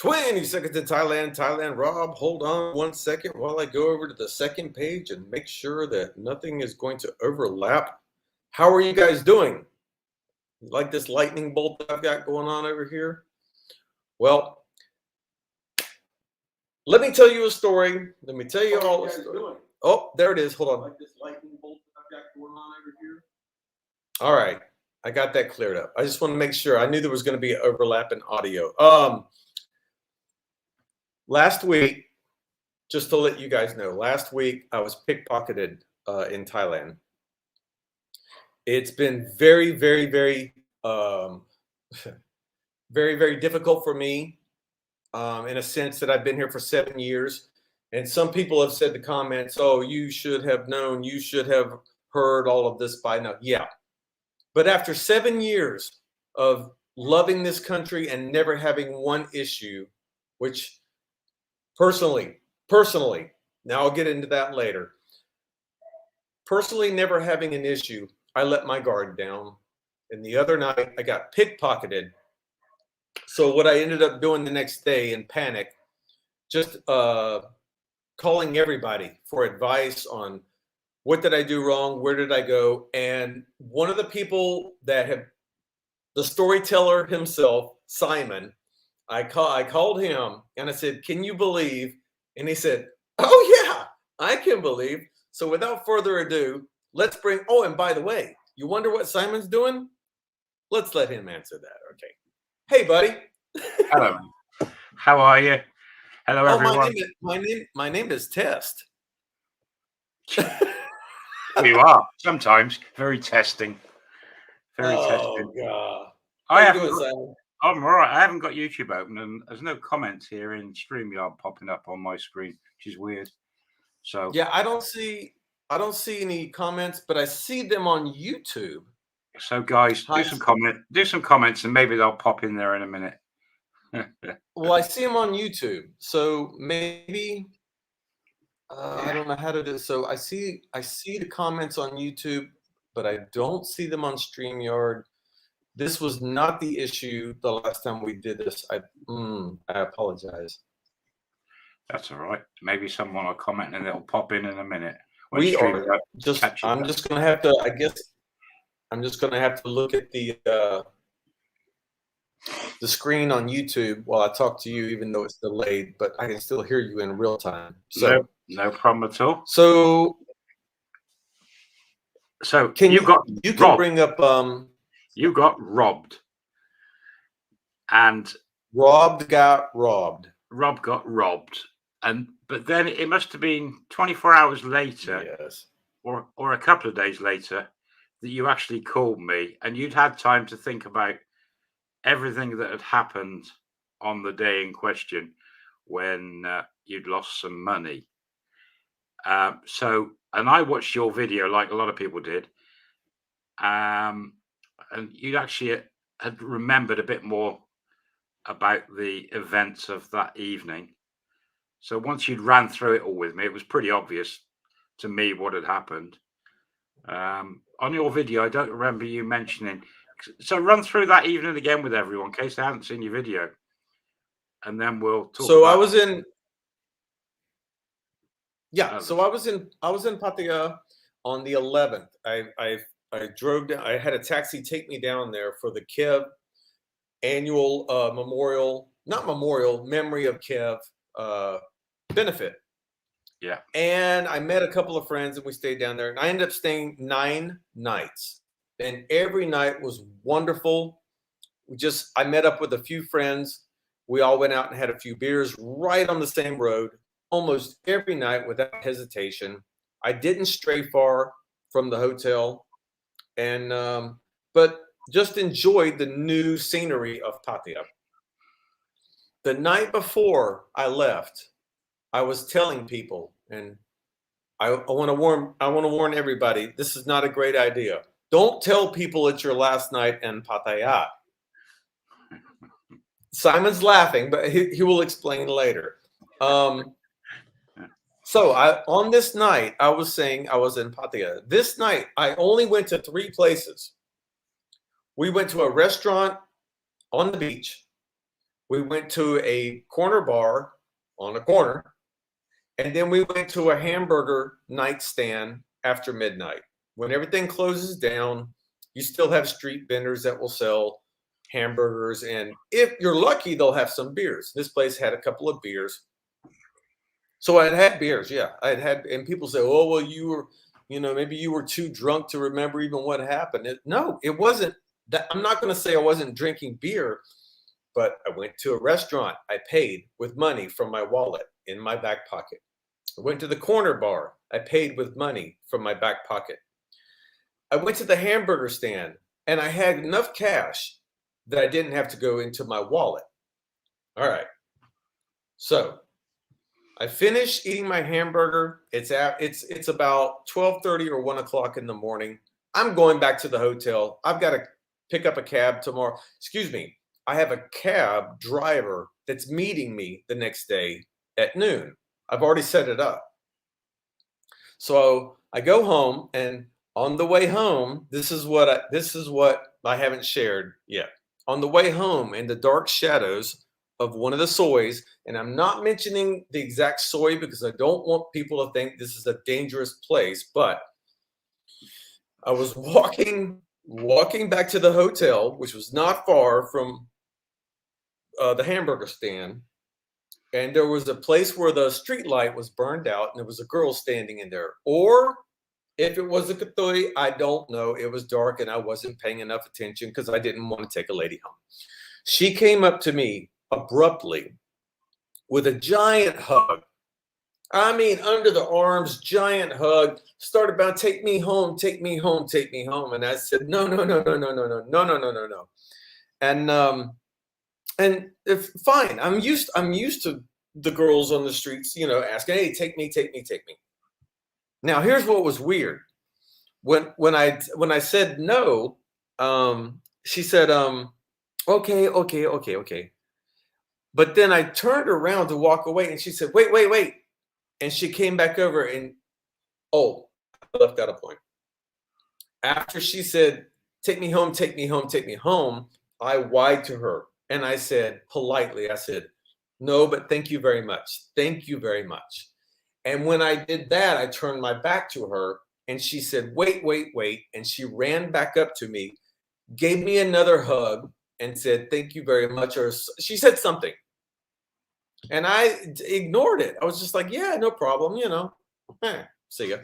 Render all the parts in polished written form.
20 seconds in Thailand. Thailand Rob, hold on 1 second while I go over to the second page and make sure that nothing is going to overlap. How are you guys doing? Like this lightning bolt that I've got going on over here? Well, let me tell you a story. Let me tell you all the story. Oh, there it is. Hold on. Like this lightning bolt that I've got going on over here. All right. I got that cleared up. I just want to make sure. I knew there was going to be an overlap in audio. Last week, just to let you guys know, last week I was pickpocketed in Thailand. It's been very, very, very, very, very difficult for me in a sense that I've been here for 7 years. And some people have said the comments, oh, you should have known, you should have heard all of this by now. Yeah. But after 7 years of loving this country and never having one issue, which personally, now I'll get into that later. Personally, never having an issue, I let my guard down. And the other night, I got pickpocketed. So what I ended up doing the next day in panic, just calling everybody for advice on what did I do wrong, where did I go? And one of the people that have, the storyteller himself, Simon, I called him and I said, can you believe? And he said, oh yeah, I can believe. So without further ado, let's bring, oh, and by the way, you wonder what Simon's doing? Let's let him answer that. Okay. Hey, buddy. Hello. How are you? Hello, everyone. My name is Test. You are sometimes very testing. Very testing. God. I'm all right. I haven't got YouTube open, and there's no comments here in StreamYard popping up on my screen, which is weird. So yeah, I don't see any comments, but I see them on YouTube. So guys, do some comments, and maybe they'll pop in there in a minute. Well, I see them on YouTube, so maybe I don't know how to do. So I see the comments on YouTube, but I don't see them on StreamYard. This was not the issue the last time we did this. I apologize. That's all right. Maybe someone will comment and it'll pop in a minute. I'm just gonna have to. I guess I'm just gonna have to look at the screen on YouTube while I talk to you, even though it's delayed, but I can still hear you in real time. So no problem at all. So can you bring up you got robbed. And Rob got robbed. Rob got robbed. But then it must have been 24 hours later, yes, or a couple of days later, that you actually called me, and you'd had time to think about everything that had happened on the day in question when you'd lost some money. And I watched your video like a lot of people did, and you actually had remembered a bit more about the events of that evening. So once you'd ran through it all with me, it was pretty obvious to me what had happened. On your video, I don't remember you mentioning. So run through that evening again with everyone, in case they haven't seen your video, and then we'll talk. So I was in. Yeah, so I was in Pattaya on the 11th. I drove down. I had a taxi take me down there for the Kev annual memory of Kev benefit. Yeah. And I met a couple of friends and we stayed down there, and I ended up staying 9 nights. And every night was wonderful. I met up with a few friends. We all went out and had a few beers right on the same road, almost every night without hesitation. I didn't stray far from the hotel, and but just enjoyed the new scenery of Pattaya. The night before I left, I was telling people, and I want to warn everybody, this is not a great idea. Don't tell people it's your last night in Pattaya. Simon's laughing, but he will explain later. So on this night, I was saying I was in Pattaya. This night, I only went to 3 places. We went to a restaurant on the beach. We went to a corner bar on a corner, and then we went to a hamburger nightstand after midnight. When everything closes down, you still have street vendors that will sell hamburgers, and if you're lucky, they'll have some beers. This place had a couple of beers. So I had beers, yeah. And people say, "Oh, well, you were, maybe you were too drunk to remember even what happened." No, it wasn't that. I'm not going to say I wasn't drinking beer, but I went to a restaurant. I paid with money from my wallet in my back pocket. I went to the corner bar. I paid with money from my back pocket. I went to the hamburger stand, and I had enough cash that I didn't have to go into my wallet. All right. So I finished eating my hamburger. It's about 12:30 or 1 o'clock in the morning. I'm going back to the hotel. I've got to pick up a cab tomorrow. Excuse me. I have a cab driver that's meeting me the next day at noon. I've already set it up. So I go home, and on the way home, this is what I haven't shared yet. On the way home, in the dark shadows of one of the soys, and I'm not mentioning the exact soy because I don't want people to think this is a dangerous place, but I was walking back to the hotel, which was not far from the hamburger stand, and there was a place where the street light was burned out, and there was a girl standing in there. Or if it was a Kathu, I don't know. It was dark, and I wasn't paying enough attention because I didn't want to take a lady home. She came up to me abruptly with a giant hug. I mean, under the arms, giant hug. Started about, take me home, take me home, take me home. And I said, no, no, no, no, no, no, no, no, no, no, no, no. And if fine, I'm used to the girls on the streets, asking, hey, take me, take me, take me. Now, here's what was weird. When I said no, she said, okay, okay, okay, okay. But then I turned around to walk away, and she said, wait, wait, wait. And she came back over, and I left out a point. After she said, take me home, take me home, take me home, I lied to her. And I said, politely, I said, no, but thank you very much. Thank you very much. And when I did that, I turned my back to her, and she said, wait, wait, wait. And she ran back up to me, gave me another hug, and said, thank you very much. Or she said something. And I ignored it. I was just like, yeah, no problem, see ya.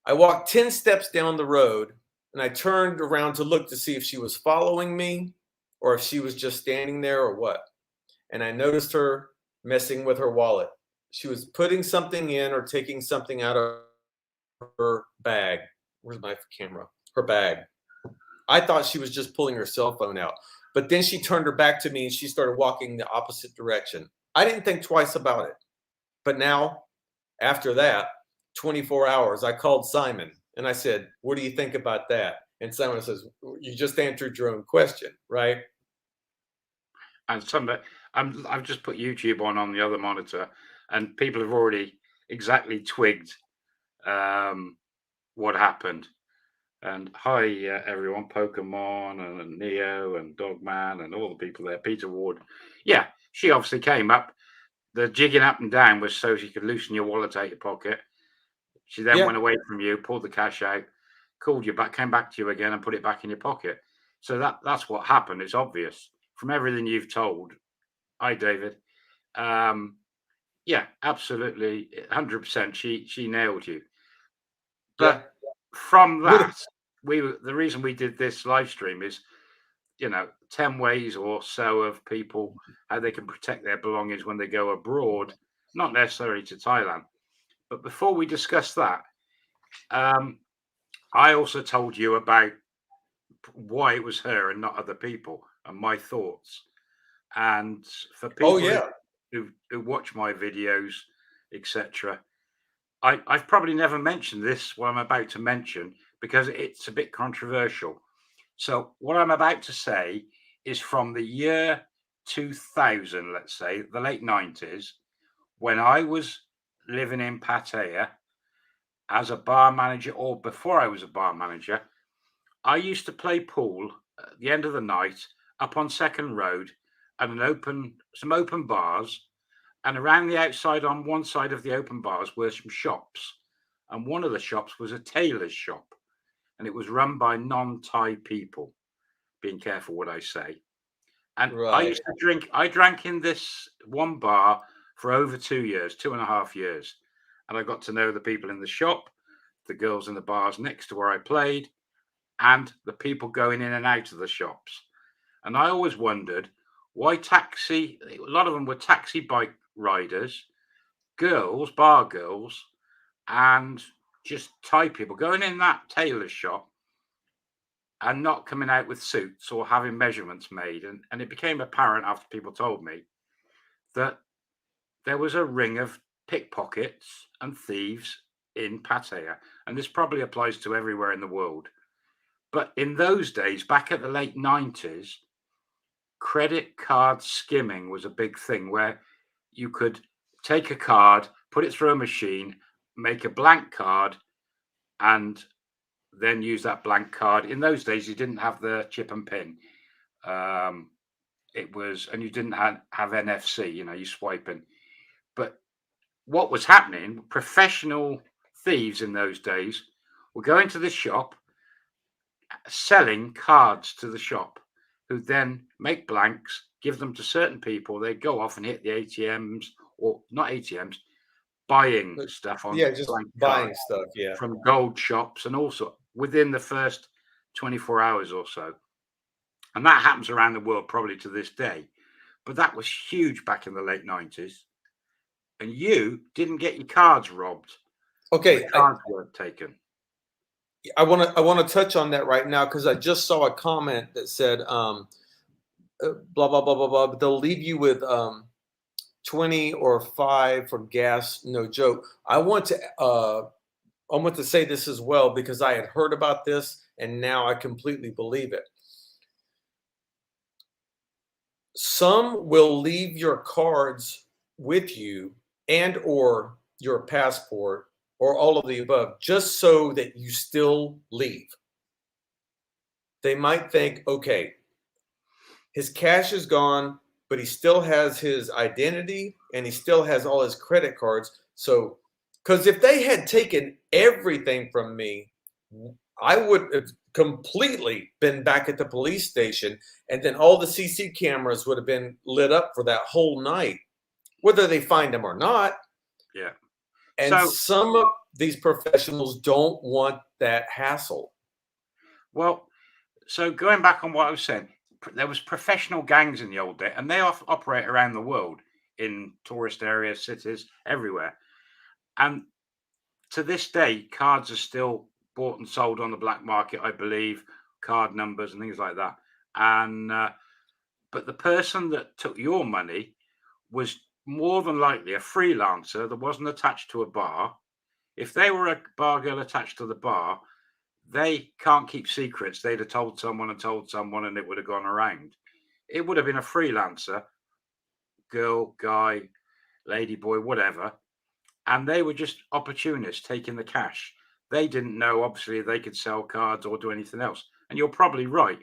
I walked 10 steps down the road, and I turned around to look to see if she was following me or if she was just standing there or what. And I noticed her messing with her wallet. She was putting something in or taking something out of her bag. Where's my camera? Her bag. I thought she was just pulling her cell phone out. But then she turned her back to me, and she started walking the opposite direction. I didn't think twice about it. But now, after that, 24 hours, I called Simon, and I said, what do you think about that? And Simon says, you just answered your own question, right? And I've just put YouTube on the other monitor, and people have already exactly twigged what happened. And hi, everyone, Pokemon and Neo and Dogman and all the people there, Peter Ward. Yeah, she obviously came up. The jigging up and down was so she could loosen your wallet out your pocket. She then went away from you, pulled the cash out, called you back, came back to you again, and put it back in your pocket. So that's what happened. It's obvious from everything you've told. Hi, David. Yeah, absolutely, 100%. She nailed you. But from that, the reason we did this live stream is, 10 ways or so of people how they can protect their belongings when they go abroad, not necessarily to Thailand. But before we discuss that, I also told you about why it was her and not other people and my thoughts. And for people who watch my videos, etc., I've probably never mentioned this, what I'm about to mention, because it's a bit controversial. So what I'm about to say is from the year 2000, let's say, the late 90s, when I was living in Pattaya as a bar manager, or before I was a bar manager. I used to play pool at the end of the night up on Second Road and some open bars, and around the outside on one side of the open bars were some shops, and one of the shops was a tailor's shop, and it was run by non-Thai people. Being careful what I say. And Right. I drank in this one bar for over 2 years, 2.5 years. And I got to know the people in the shop, the girls in the bars next to where I played, and the people going in and out of the shops. And I always wondered why a lot of them were taxi bike riders, girls, bar girls, and just Thai people going in that tailor's shop and not coming out with suits or having measurements made. And it became apparent after people told me that there was a ring of pickpockets and thieves in Pattaya. And this probably applies to everywhere in the world. But in those days, back at the late 90s, credit card skimming was a big thing where you could take a card, put it through a machine, make a blank card, and then use that blank card. In those days, you didn't have the chip and pin. It was, and you didn't have NFC, you swiping. But what was happening, professional thieves in those days were going to the shop, selling cards to the shop, who then make blanks, give them to certain people. They go off and hit the ATMs, or not ATMs, buying But stuff on yeah, just blank buying cards stuff. Yeah. from gold shops, and also within the first 24 hours or so. And that happens around the world probably to this day. But that was huge back in the late 90s. And you didn't get your cards robbed. The Okay. cards weren't taken. I want to touch on that right now because I just saw a comment that said blah blah blah blah blah. But they'll leave you with 20 or 5 for gas. No joke. I want to say this as well because I had heard about this and now I completely believe it. Some will leave your cards with you and or your passport or all of the above just so that you still leave. They might think, okay, his cash is gone, but he still has his identity and he still has all his credit cards. So, because if they had taken everything from me, I would have completely been back at the police station, and then all the CC cameras would have been lit up for that whole night, whether they find him or not. Yeah. And So, some of these professionals don't want that hassle. well, so going back on what I was saying, there was professional gangs in the old day, and they operate around the world in tourist areas, cities, everywhere. And to this day, cards are still bought and sold on the black market, I believe, card numbers and things like that. And but the person that took your money was more than likely a freelancer that wasn't attached to a bar. If they were a bar girl attached to the bar, they can't keep secrets. They'd have told someone and told someone, and it would have gone around. It would have been a freelancer, girl, guy, lady, boy, whatever, and they were just opportunists taking the cash. They didn't know, obviously, they could sell cards or do anything else. And you're probably right.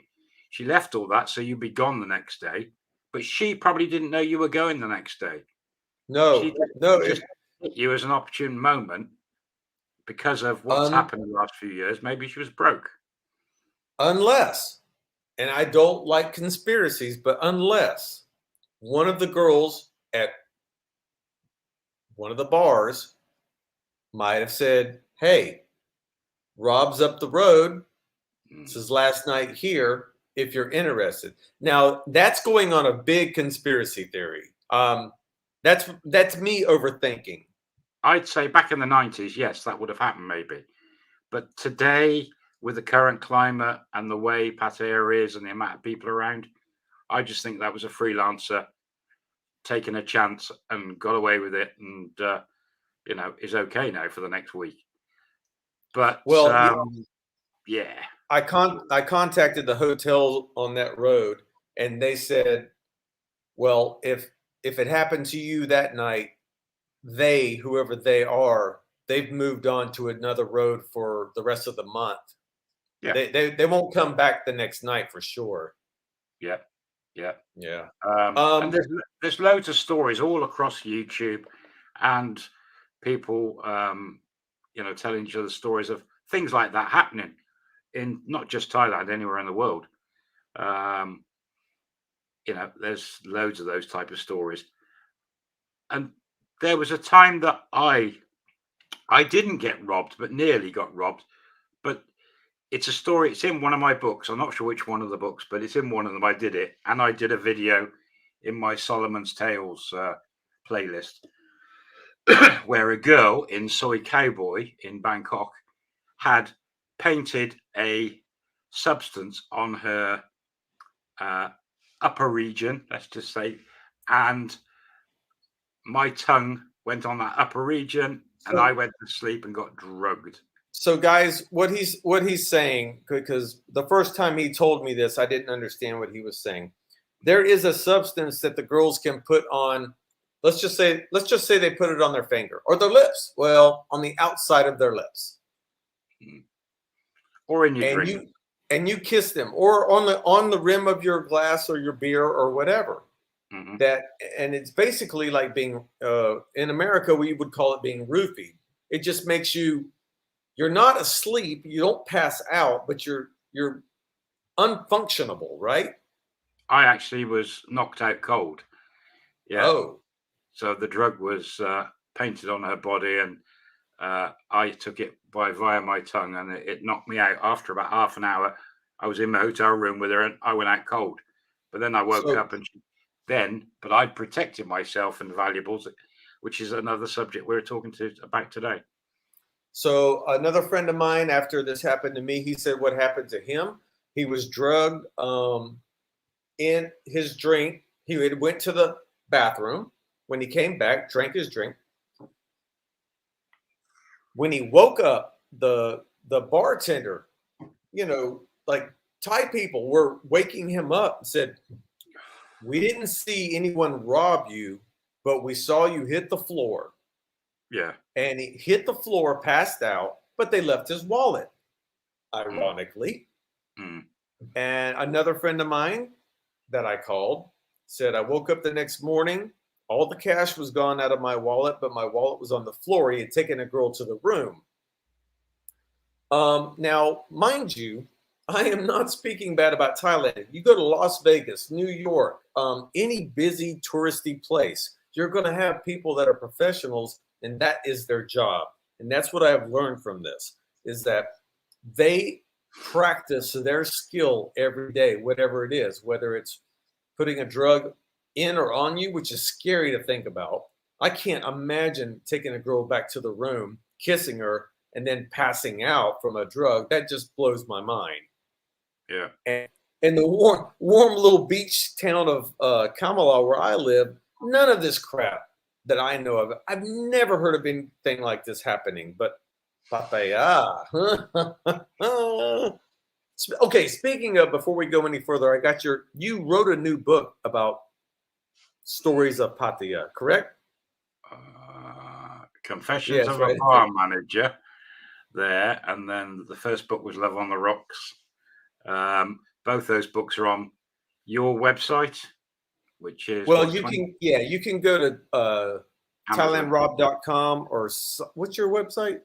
She left all that so you'd be gone the next day, but she probably didn't know you were going the next day. She No, no, just hit you as an opportune moment because of what's un, happened in the last few years. Maybe she was broke. unless, and I don't like conspiracies, but unless one of the girls at one of the bars might have said, hey, Rob's up the road. This is last night here if you're interested. Now, that's going on a big conspiracy theory. That's me overthinking. I'd say back in the 90s, yes, that would have happened maybe. But today, with the current climate and the way Pattaya is and the amount of people around, I just think that was a freelancer taking a chance and got away with it, and is okay now for the next week. But Well, yeah, I contacted the hotel on that road, and they said, well, if it happened to you that night, whoever they are, they've moved on to another road for the rest of the month. yeah, They won't come back the next night for sure. yeah. Yeah. Yeah. And there's loads of stories all across YouTube, and people, telling each other stories of things like that happening in not just Thailand, anywhere in the world. Um, there's loads of those type of stories. And there was a time that I didn't get robbed, but nearly got robbed. But it's a story. It's in one of my books. I'm not sure which one of the books, but it's in one of them. I did it, and I did a video in my Solomon's Tales playlist where a girl in Soy Cowboy in Bangkok had painted a substance on her upper region, let's just say, and my tongue went on that upper region, and I went to sleep and got drugged. So guys, what he's saying, because the first time he told me this, I didn't understand what he was saying. There is a substance that the girls can put on. Let's just say they put it on their finger or their lips. Well, on the outside of their lips, or in your and drink, you kiss them, or on the rim of your glass or your beer or whatever. mm-hmm. And it's basically like being in America we would call it being roofied. It just makes you're not asleep, you don't pass out, but you're unfunctionable, right? I actually was knocked out cold. Yeah. Oh. So the drug was painted on her body, and I took it via my tongue, and it knocked me out. After about half an hour, I was in my hotel room with her, and I went out cold. But then I woke up, and but I'd protected myself and valuables, which is another subject we're talking about today. So another friend of mine, after this happened to me, he said what happened to him. He was drugged in his drink. He went to the bathroom. When he came back, drank his drink. When he woke up, the bartender, like Thai people were waking him up and said, "We didn't see anyone rob you, but we saw you hit the floor." Yeah. And he hit the floor, passed out, but they left his wallet, ironically. Mm. And another friend of mine that I called said, I woke up the next morning, all the cash was gone out of my wallet, but my wallet was on the floor. He had taken a girl to the room. Now, mind you, I am not speaking bad about Thailand. You go to Las Vegas, New York, any busy touristy place, you're going to have people that are professionals, and that is their job. And that's what I have learned from this, is that they practice their skill every day, whatever it is, whether it's putting a drug in or on you, which is scary to think about. I can't imagine taking a girl back to the room, kissing her, and then passing out from a drug. That just blows my mind. Yeah. And the warm little beach town of Kamala, where I live, none of this crap that I know of. I've never heard of anything like this happening. But Pattaya. Okay, speaking of, before we go any further, you wrote a new book about stories of Pattaya, correct? Confessions of right. a Bar Manager there, and then the first book was Love on the Rocks. Both those books are on your website, which is you can go to thailandrob.com, or what's your website?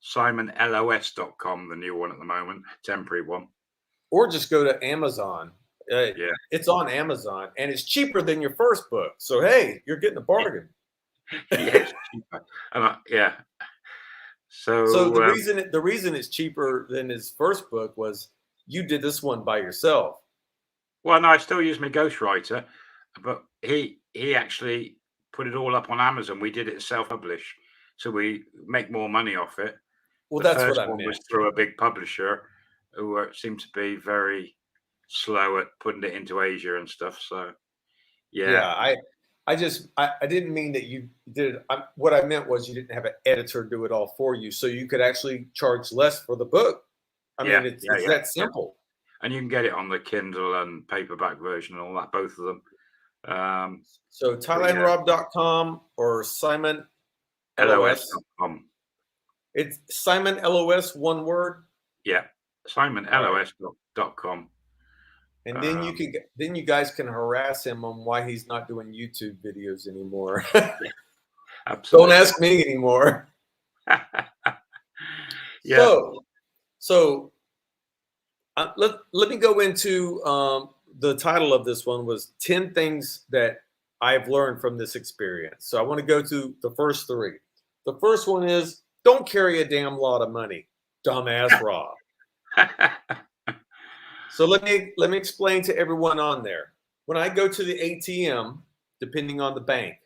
simonlos.com, the new one at the moment, temporary one. Or just go to Amazon. It's on Amazon, and it's cheaper than your first book. So hey, you're getting a bargain. Yes, cheaper. And So the reason it's cheaper than his first book was you did this one by yourself. Well, no, I still use my ghostwriter, but he actually put it all up on Amazon. We did it self-publish, so we make more money off it. Well, the that's first what I one meant. was through a big publisher who seemed to be very slow at putting it into Asia and stuff. So, yeah, I didn't mean that you did. What I meant was you didn't have an editor do it all for you, so you could actually charge less for the book. I mean, it's that simple. And you can get it on the Kindle and paperback version and all that, both of them. So thailandrob.com or Simon LOS.com. It's Simon LOS, one word. Yeah, simonlos.com. And then you guys can harass him on why he's not doing YouTube videos anymore. Yeah, Don't absolutely. ask me anymore. Yeah. So let me go into the title of this one was 10 things that I've learned from this experience. So I want to go to the first three. The first one is don't carry a damn lot of money, dumbass Rob. So let me explain to everyone on there. When I go to the ATM, depending on the bank,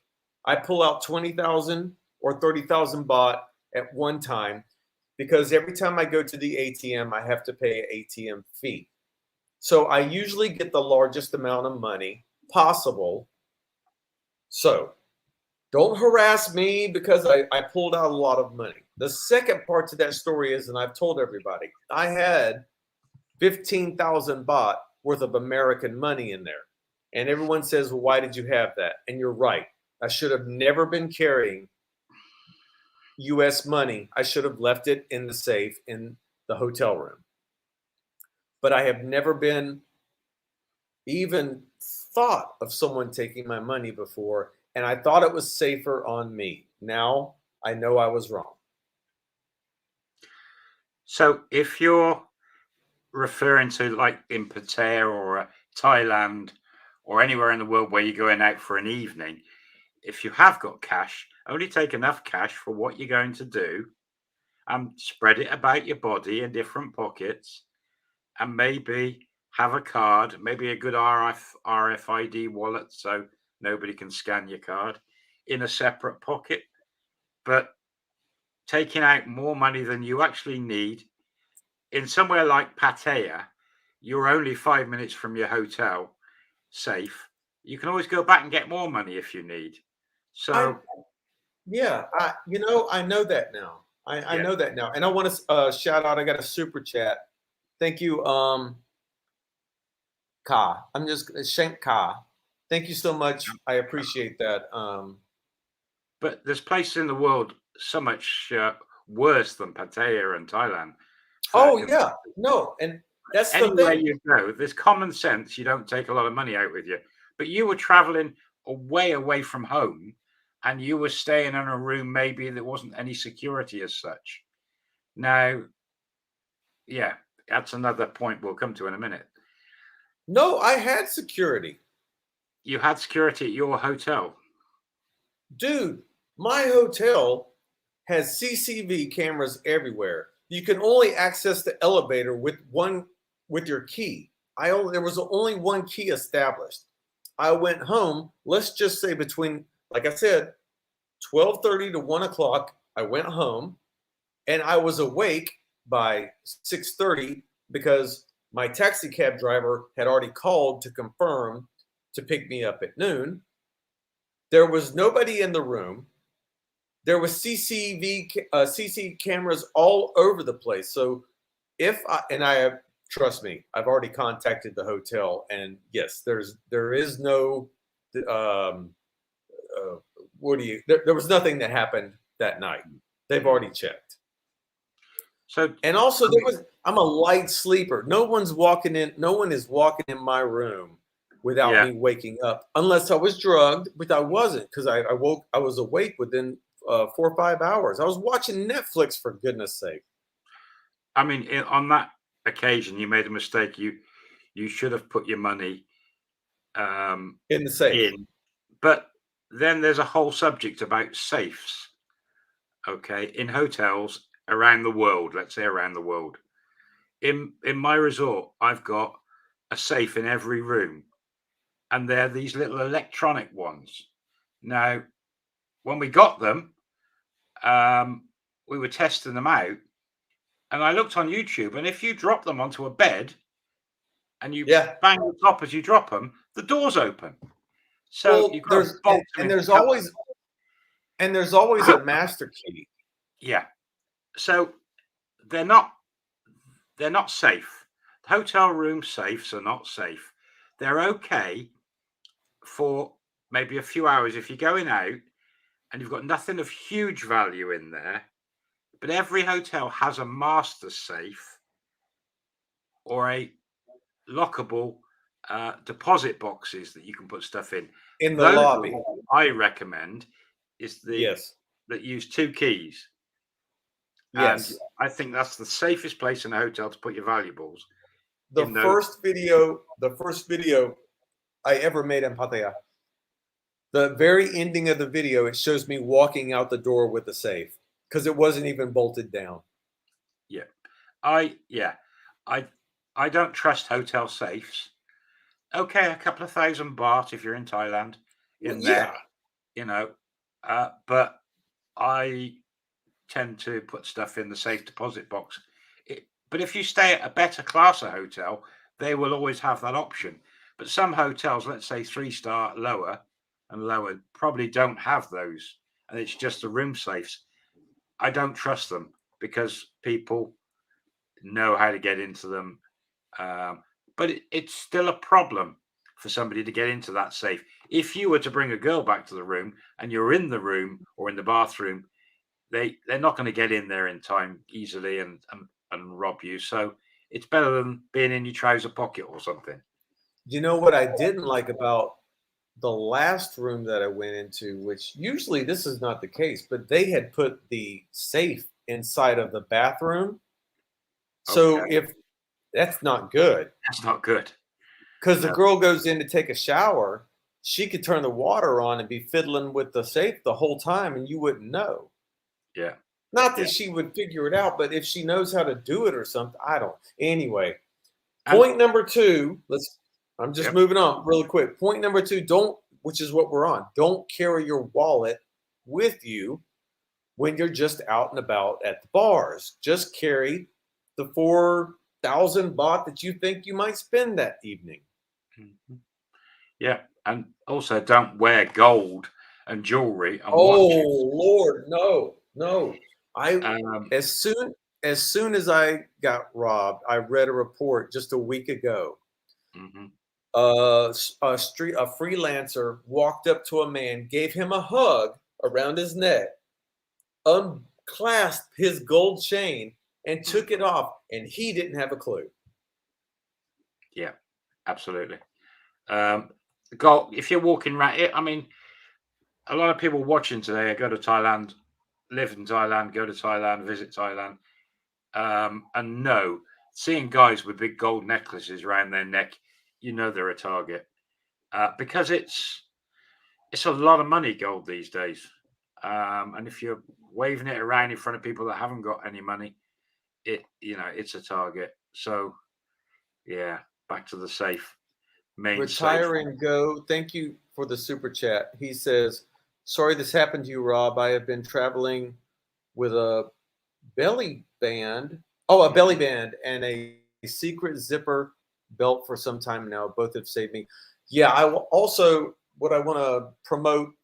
I pull out 20,000 or 30,000 baht at one time because every time I go to the ATM, I have to pay an ATM fee. So I usually get the largest amount of money possible. So don't harass me because I pulled out a lot of money. The second part to that story is, and I've told everybody, I had 15,000 baht worth of American money in there. And everyone says, well, why did you have that? And you're right. I should have never been carrying US money. I should have left it in the safe in the hotel room. But I have never been even thought of someone taking my money before. And I thought it was safer on me. Now I know I was wrong. So if you're referring to like in Pattaya or Thailand or anywhere in the world where you're going out for an evening, if you have got cash, only take enough cash for what you're going to do and spread it about your body in different pockets and maybe have a card, maybe a good RFID wallet so nobody can scan your card in a separate pocket. But taking out more money than you actually need in somewhere like Pattaya, you're only 5 minutes from your hotel, safe. You can always go back and get more money if you need. I So, Yeah, I know that now. I yeah. know that now. And I want to shout out, I got a super chat. Thank you, Ka. I'm just Shank Ka. Thank you so much. I appreciate that. But there's places in the world so much worse than Pattaya and Thailand. For Oh yeah, no, and that's the anywhere thing. you go, there's common sense. You don't take a lot of money out with you. But you were traveling way away from home and you were staying in a room maybe there wasn't any security as such. Now, yeah, that's another point we'll come to in a minute. No, I had security. You had security at your hotel. Dude, my hotel has CCTV cameras everywhere. You can only access the elevator with your key. There was only one key established. I went home, let's just say between, like I said, 12:30 to 1 o'clock. I went home and I was awake by 6:30 because my taxi cab driver had already called to confirm to pick me up at noon. There was nobody in the room. There was CC cameras all over the place. So I have, trust me, I've already contacted the hotel, and yes, there is no um, there was nothing that happened that night. They've already checked. So, And also I'm a light sleeper. No one is walking in my room without yeah, me waking up unless I was drugged, but I wasn't because I was awake within 4 or 5 hours. I was watching Netflix for goodness sake. I mean, on that occasion, you made a mistake. You should have put your money In the safe. in. But then there's a whole subject about safes. Okay, in hotels around the world. Let's say around the world. In my resort, I've got a safe in every room, and they're these little electronic ones. Now, when we got them, we were testing them out, and I looked on YouTube, and if you drop them onto a bed and you Yeah. bang the top as you drop them, the doors open. So Well, you've got to bolt them and into place. there's always a master key. Yeah. So they're not they're not safe. Hotel room safes are not safe. They're okay for maybe a few hours if you're going out and you've got nothing of huge value in there. But every hotel has a master safe or a lockable deposit boxes that you can put stuff in. In the Those lobby. I recommend is Yes. that use 2 keys. And Yes. I think that's the safest place in a hotel to put your valuables The in those. first video I ever made in Pattaya, the very ending of the video, it shows me walking out the door with the safe because it wasn't even bolted down. Yeah. Yeah. I I don't trust hotel safes. Okay, a couple of thousand baht if you're in Thailand Well, in there, yeah. you know. But I tend to put stuff in the safe deposit box. But if you stay at a better class of hotel, they will always have that option. But some hotels, let's say 3-star lower and lower, probably don't have those. And it's just the room safes. I don't trust them because people know how to get into them. But it's still a problem for somebody to get into that safe. If you were to bring a girl back to the room and you're in the room or in the bathroom, they're not going to get in there in time easily and rob you. So it's better than being in your trouser pocket or something. You know what I didn't like about the last room that I went into, which usually this is not the case, but they had put the safe inside of the bathroom. So Okay, if that's not good, that's not good. because the No, girl goes in to take a shower, she could turn the water on and be fiddling with the safe the whole time and you wouldn't know. yeah, Not yeah, that she would figure it out, but if she knows how to do it or something, I don't. Anyway, and point number two, I'm just yeah, moving on really quick. Point number two, which is what we're on, don't carry your wallet with you when you're just out and about at the bars. Just carry the 4,000 baht that you think you might spend that evening. mhm, yeah, and also don't wear gold and jewelry and watches. Oh Lord, no, no. I Um, as soon as soon as I got robbed, I read a report just a week ago. mhm, A freelancer walked up to a man, gave him a hug around his neck, unclasped his gold chain, and took it mhm, off, and he didn't have a clue. yeah, absolutely. Um, gold. If you're walking around, I mean, a lot of people watching today go to Thailand, live in Thailand, go to Thailand, visit Thailand, and no, seeing guys with big gold necklaces around their neck, you know they're a target because it's a lot of money gold these days, and if you're waving it around in front of people that haven't got any money, it's a target. So yeah, back to the safe, main safe. Retire and go. Thank you for the super chat. He says, "Sorry this happened to you, Rob. I have been traveling with a belly band. Oh, a belly Mhm. band and a secret zipper belt for some time now. Both have saved me." Yeah, I will also what I want to promote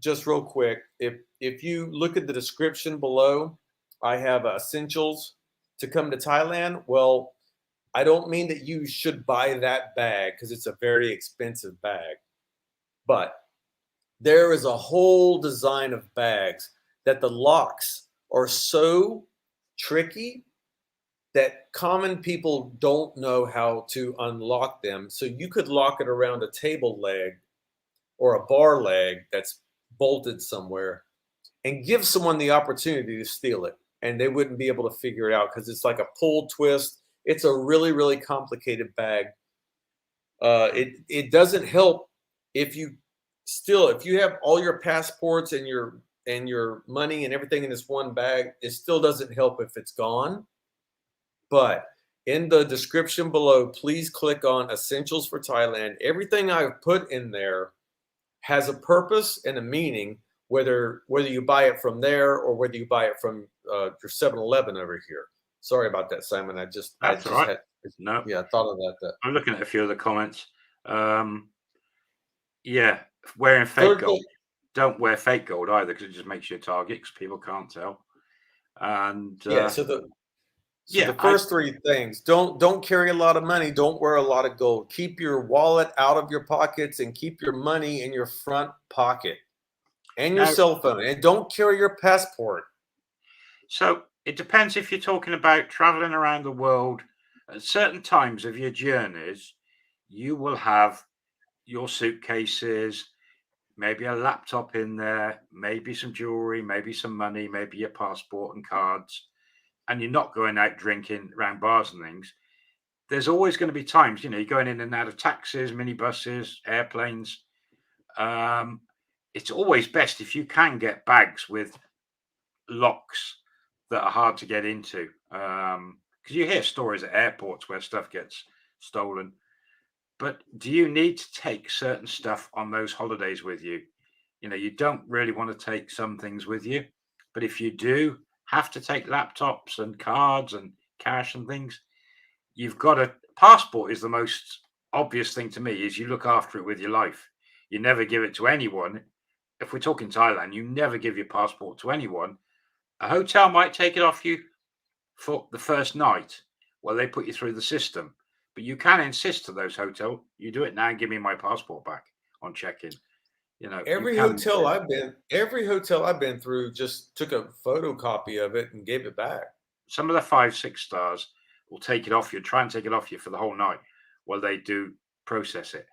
just real quick. If you look at the description below, I have essentials to come to Thailand. Well, I don't mean that you should buy that bag because it's a very expensive bag, but there is a whole design of bags that the locks are so tricky that common people don't know how to unlock them. So you could lock it around a table leg or a bar leg that's bolted somewhere and give someone the opportunity to steal it. And they wouldn't be able to figure it out because it's like a pull twist. It's a really, really complicated bag. It doesn't help if if you have all your passports and your money and everything in this one bag. It still doesn't help if it's gone. But in the description below, please click on Essentials for Thailand. Everything I've put in there has a purpose and a meaning, whether you buy it from there or whether you buy it from your 7-Eleven over here. Sorry about that, Simon. I That's all just right. had No, yeah, I thought about that. I'm looking at a few of the comments. Um, yeah, wearing fake Third gold. thing, Don't wear fake gold either because it just makes you a target because people can't tell. And yeah. So the yeah, I first three things: don't carry a lot of money, don't wear a lot of gold, keep your wallet out of your pockets, and keep your money in your front pocket and your now. cell phone, and don't carry your passport. So it depends if you're talking about traveling around the world at certain times of your journeys. you will have your suitcases, maybe a laptop in there, maybe some jewelry, maybe some money, maybe your passport and cards, and you're not going out drinking around bars and things. There's always going to be times, you're going in and out of taxis, minibuses, airplanes. Um, it's always best if you can get bags with locks that are hard to get into. Because you hear stories at airports where stuff gets stolen. But do you need to take certain stuff on those holidays with you? You don't really want to take some things with you, but if you do have to take laptops and cards and cash and things, you've got a passport is the most obvious thing to me is you look after it with your life. You never give it to anyone. If we're talking Thailand, you never give your passport to anyone. A hotel might take it off you for the first night while they put you through the system. But you can insist to those hotel, you do it now and give me my passport back on check-in. You Every can. every hotel I've been through just took a photocopy of it and gave it back. Some of the 5, 6 stars will take it off you, try and take it off you for the whole night while they do process it.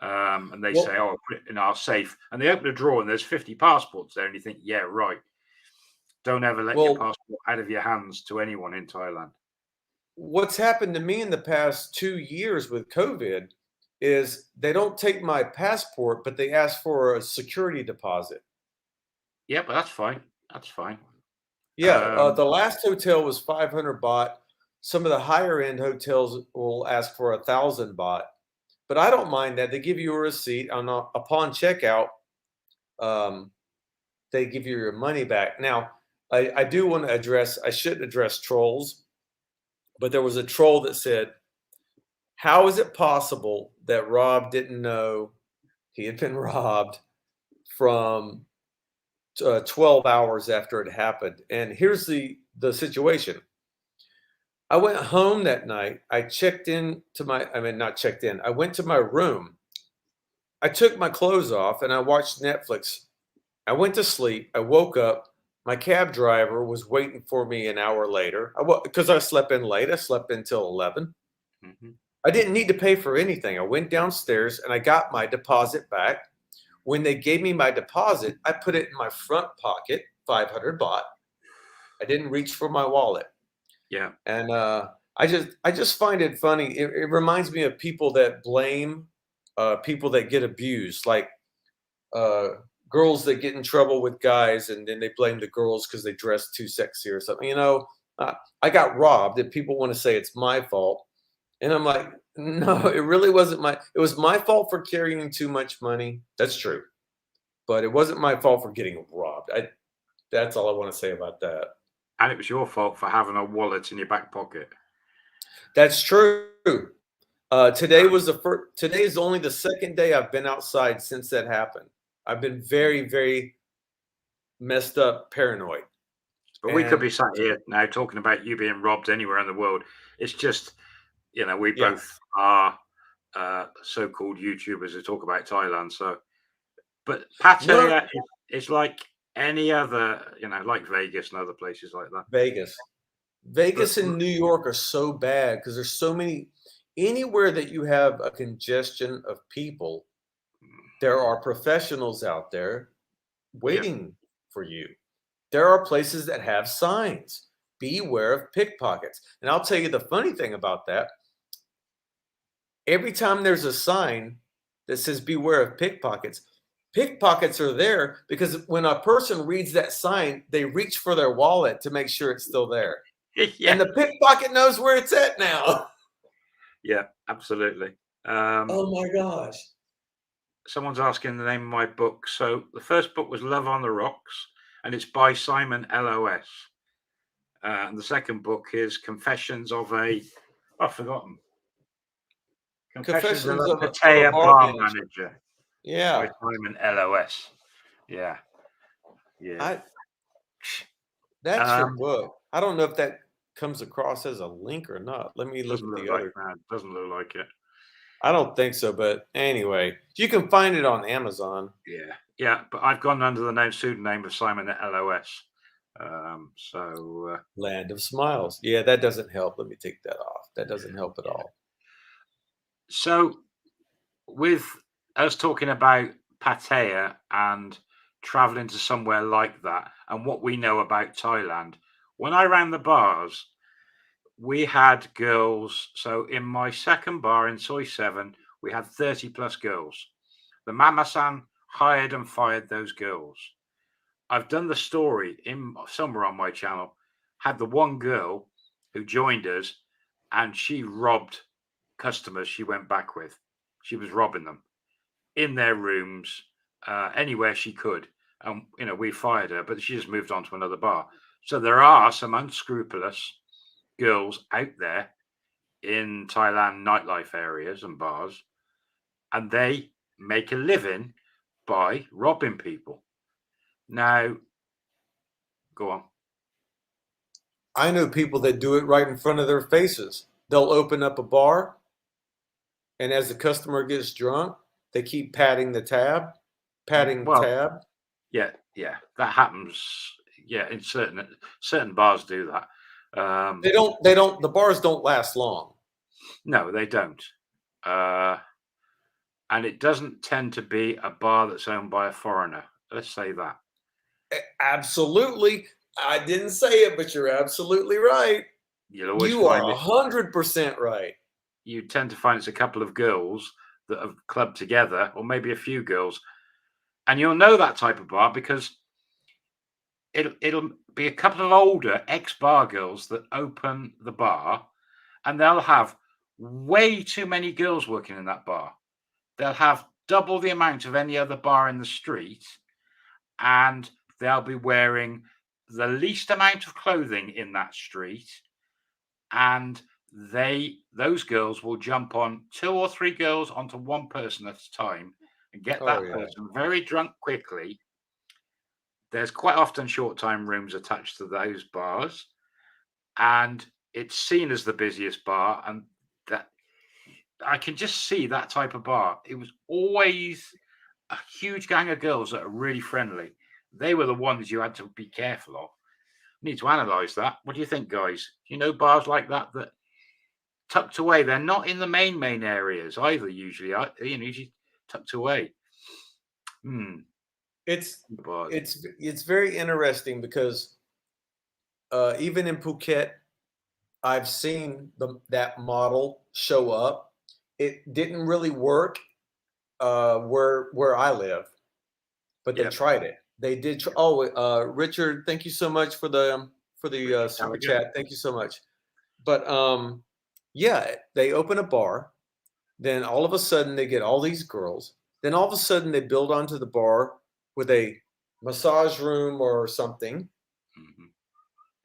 And they say, Well, "Oh, put it in our safe." And they open a drawer and there's 50 passports there, and you think, "Yeah, right." Don't ever let your well, passport out of your hands to anyone in Thailand. what's happened to me in the past 2 years with COVID is they don't take my passport, but they ask for a security deposit. Yeah, but that's fine. That's fine. Yeah, Um, the last hotel was 500 baht. Some of the higher end hotels will ask for 1,000 baht, but I don't mind that. They give you a receipt upon checkout. Um, they give you your money back. Now, I do want to address. I shouldn't address trolls, but there was a troll that said, "How is it possible that Rob didn't know he had been robbed from 12 hours after it happened?" And here's the situation. I went home that night. I checked in to my, I mean, not checked in. I went to my room. I took my clothes off and I watched Netflix. I went to sleep. I woke up. My cab driver was waiting for me an hour later. Because I slept in late. I slept until 11. mhm. I didn't need to pay for anything. I went downstairs and I got my deposit back. When they gave me my deposit, I put it in my front pocket, 500 baht. I didn't reach for my wallet. Yeah. And I just find it funny. It reminds me of people that blame people that get abused, like uh, girls that get in trouble with guys, and then they blame the girls because they dress too sexy or something. I got robbed, and people want to say it's my fault, and I'm like, no, it really wasn't my. It was my fault for carrying too much money. That's true, but it wasn't my fault for getting robbed. That's all I want to say about that. And it was your fault for having a wallet in your back pocket. That's true. Today Um, was the first. Today is only the second day I've been outside since that happened. I've been very, very messed up, paranoid, but we could and be sat here now talking about you being robbed anywhere in the world. It's just, we yeah, both are so-called YouTubers who talk about Thailand. So, but no, Pattaya is like any other, like Vegas and other places like that. Vegas, But Vegas and New York are so bad because there's so many. Anywhere that you have a congestion of people, there are professionals out there yeah, waiting for you. There are places that have signs. Beware of pickpockets. And I'll tell you the funny thing about that. Every time there's a sign that says beware of pickpockets, pickpockets are there because when a person reads that sign, they reach for their wallet to make sure it's still there. And yeah, the pickpocket knows where it's at now. yeah, absolutely. Um, Oh my gosh. Someone's asking the name of my book. So the first book was Love on the Rocks, and it's by Simon LOS. And the second book is Confessions of a, I've forgotten. Confessions of Confessions a of a Pattaya bar Bar manager. Manager by Yeah. Simon LOS. Yeah, yeah. I That's your Um, book. I don't know if that comes across as a link or not. Let me look doesn't at look the like other. that. Doesn't look like it. I don't think so, but anyway, you can find it on Amazon. Yeah, yeah. But I've gone under the pseudonym of Simon LOS. Land of Smiles. Yeah, that doesn't help. Let me take that off. That doesn't help at Yeah. all. So with us talking about Pattaya and traveling to somewhere like that, and what we know about Thailand, when I ran the bars, we had girls. So in my second bar in Soy 7, we had 30 plus girls. The Mama-san hired and fired those girls. I've done the story in somewhere on my channel. Had the one girl who joined us, and she robbed customers she went back with. She was robbing them in their rooms, anywhere she could. And we fired her, but she just moved on to another bar. So there are some unscrupulous girls out there in Thailand nightlife areas and bars, and they make a living by robbing people. Now, go on. I know people that do it right in front of their faces. They'll open up a bar, and as the customer gets drunk, they keep patting the tab. Well, yeah, that happens. Yeah, in certain bars do that. The bars don't last long. No, they don't. And it doesn't tend to be a bar that's owned by a foreigner. Let's say that. Absolutely. I didn't say it, but you're absolutely right. You'll always You are find it. 100% right. You tend to find it's a couple of girls that have clubbed together, or maybe a few girls, and you'll know that type of bar because it'll be a couple of older ex-bar girls that open the bar, and they'll have way too many girls working in that bar. They'll have double the amount of any other bar in the street, and they'll be wearing the least amount of clothing in that street, and those girls will jump on 2 or 3 girls onto one person at a time and get that person very drunk quickly. There's quite often short time rooms attached to those bars, and it's seen as the busiest bar, and that I can just see that type of bar. It was always a huge gang of girls that are really friendly. They were the ones you had to be careful of. Need to analyze that. What do you think, guys? You know bars like that tucked away. They're not in the main areas either. Usually, usually tucked away. It's very interesting because even in Phuket, I've seen that model show up. It didn't really work where I live, but they tried it. They did. Richard, thank you so much for the super chat. Thank you so much. But yeah, they open a bar. Then all of a sudden they get all these girls. Then all of a sudden they build onto the bar with a massage room or something.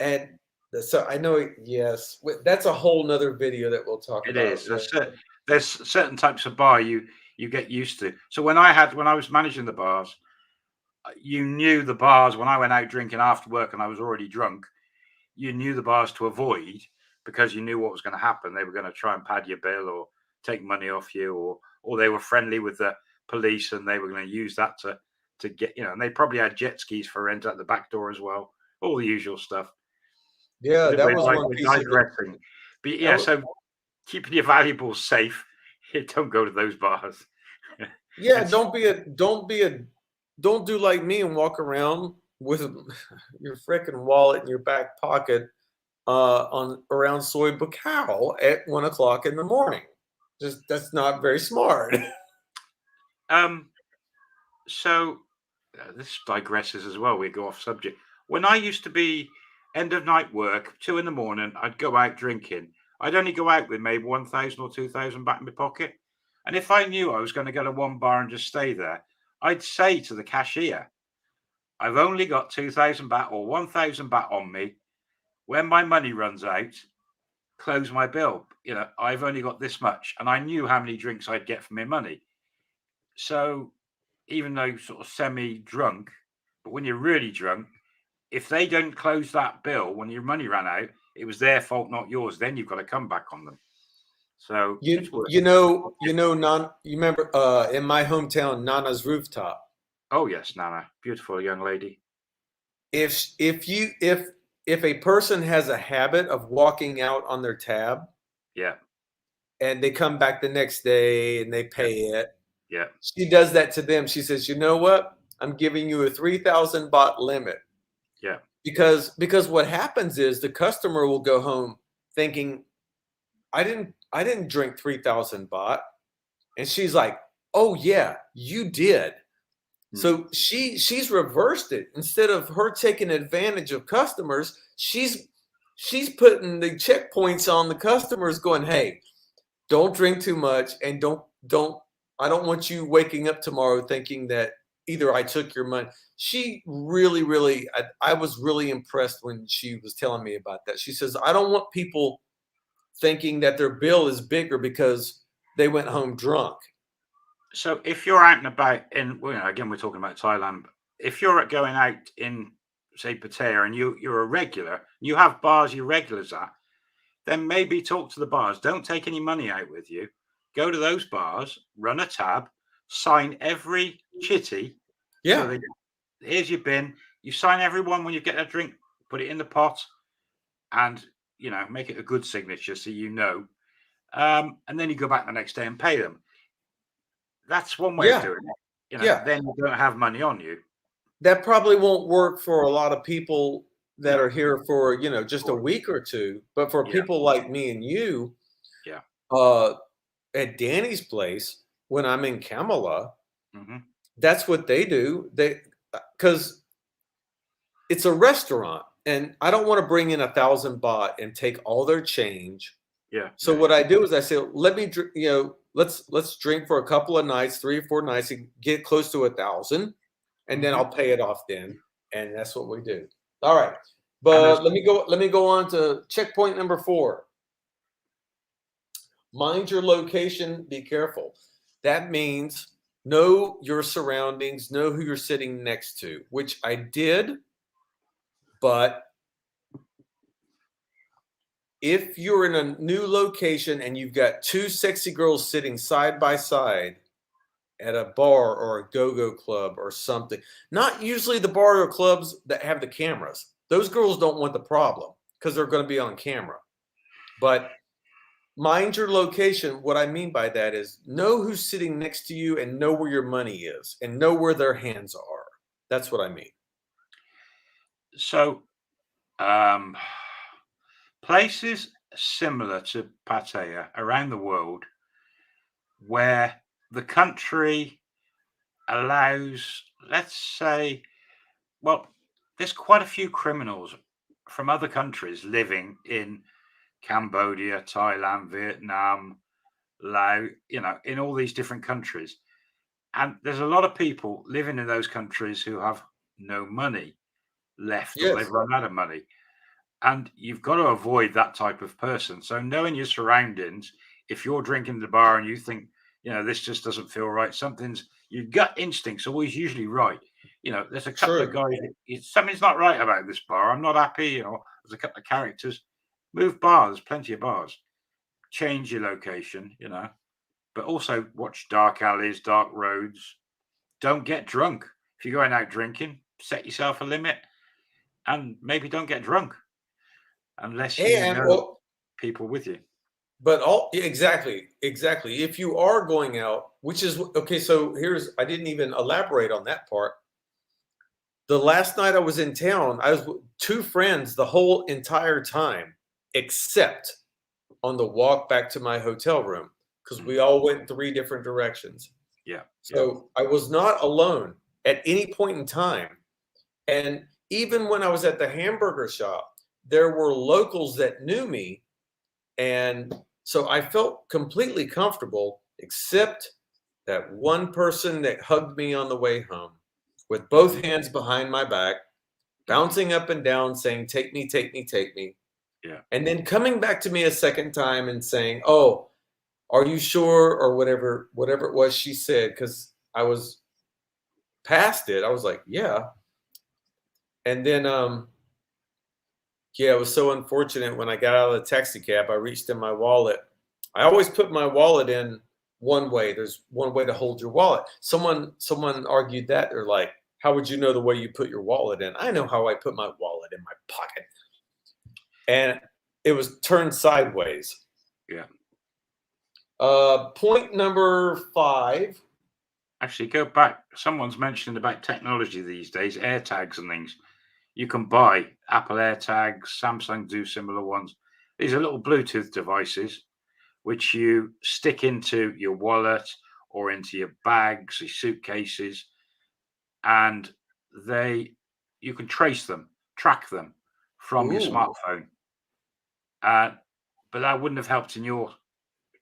And so I know, yes, that's a whole nother video that we'll talk about. It is. There's certain types of bar you get used to. So when I was managing the bars, you knew the bars when I went out drinking after work and I was already drunk, you knew the bars to avoid because you knew what was going to happen. They were going to try and pad your bill or take money off you, or they were friendly with the police and they were going to use that to get, and they probably had jet skis for rent at the back door as well. All the usual stuff. Yeah, that was one piece of it. But yeah, so keeping your valuables safe. Don't go to those bars. Yeah, don't do like me and walk around with your freaking wallet in your back pocket around Soy Bacau at 1 o'clock in the morning. Just that's not very smart. So this digresses as well. We go off subject. When I used to be end of night work, 2 in the morning, I'd go out drinking. I'd only go out with maybe 1,000 or 2,000 back in my pocket. And if I knew I was going to go to one bar and just stay there, I'd say to the cashier, I've only got 2,000 baht or 1,000 baht on me. When my money runs out, close my bill. I've only got this much. And I knew how many drinks I'd get for my money. So even though sort of semi-drunk, but when you're really drunk, if they don't close that bill when your money ran out, it was their fault, not yours. Then you've got to come back on them. So you remember in my hometown, Nana's Rooftop. Oh yes, Nana, beautiful young lady. If a person has a habit of walking out on their tab, yeah, and they come back the next day and they pay it. Yeah. She does that to them. She says, "You know what? I'm giving you a 3,000 baht limit." Yeah. Because what happens is the customer will go home thinking, I didn't drink 3,000 baht. And she's like, "Oh yeah, you did." So she's reversed it. Instead of her taking advantage of customers, she's putting the checkpoints on the customers going, "Hey, don't drink too much, and don't I don't want you waking up tomorrow thinking that either I took your money." She really I was really impressed when she was telling me about that. She says, "I don't want people thinking that their bill is bigger because they went home drunk." So if you're out and about in, well, again, we're talking about Thailand. If you're going out in, say, Pattaya, and you're a regular, you have bars you're regulars at, then maybe talk to the bars. Don't take any money out with you. Go to those bars, run a tab, sign every chitty. So Yeah. here's your bin. You sign everyone when you get a drink, put it in the pot, and make it a good signature so and then you go back the next day and pay them. That's one way of Yeah. doing it. Yeah. Then you don't have money on you. That probably won't work for a lot of people that No, are here for, of just a course. week or two. But for Yeah, people like me and you, yeah. uh, at Danny's place, when I'm in Kamala, Hmm. that's what they do. Because it's a restaurant, and I don't want to bring in 1,000 baht and take all their change. Yeah, So yeah, what I do is I say, let me, let's drink for a couple of nights, 3 or 4 nights, and get close to 1,000, and then hmm. I'll pay it off then. And that's what we do. All right, And there's but let me go on to checkpoint number 4. Mind your location. Be careful. That means know your surroundings. Know who you're sitting next to, which I did. But if you're in a new location and you've got 2 sexy girls sitting side by side at a bar or a go-go club or something, not usually the bar or clubs that have the cameras. Those girls don't want the problem because they're going to be on camera. But mind your location. What I mean by that is know who's sitting next to you and know where your money is and know where their hands are. That's what I mean. so um, places similar to Pattaya around the world where the country allows, let's say, well, there's quite a few criminals from other countries living in Cambodia, Thailand, Vietnam, Laos, in all these different countries. And there's a lot of people living in those countries who have no money left, or they've Yes, run out of money. And you've got to avoid that type of person. So knowing your surroundings, if you're drinking at the bar and you think, this just doesn't feel right, your gut instinct's always usually right. There's a couple of true. guys, something's not right about this bar. I'm not happy. There's a couple of characters. Move bars, plenty of bars. Change your location, but also watch dark alleys, dark roads. Don't get drunk. If you're going out drinking, set yourself a limit and maybe don't get drunk unless you And know people with you. but exactly. If you are going out, which is okay, so I didn't even elaborate on that part. The last night I was in town, I was with 2 friends the whole entire time, except on the walk back to my hotel room, because Mm. we all went 3 different directions. Yeah, yeah. So I was not alone at any point in time. And even when I was at the hamburger shop, there were locals that knew me. And so I felt completely comfortable, except that one person that hugged me on the way home with both Hmm. hands behind my back, Hmm. bouncing up and down, saying, "Take me, take me, take me." Yeah. And then coming back to me a second time and saying, "Oh, are you sure?" Or whatever it was she said, because I was past it. I was like, "Yeah." And then, yeah, it was so unfortunate when I got out of the taxi cab, I reached in my wallet. I always put my wallet in one way. There's one way to hold your wallet. Someone argued that. They're like, "How would you know the way you put your wallet in?" I know how I put my wallet in my pocket. And it was turned sideways. Yeah. Point number 5. Actually, go back. Someone's mentioned about technology these days, AirTags and things. You can buy Apple AirTags, Samsung do similar ones. These are little Bluetooth devices which you stick into your wallet or into your bags, your suitcases, and you can trace them, track them from your Ooh, smartphone. Uh, but that wouldn't have helped in your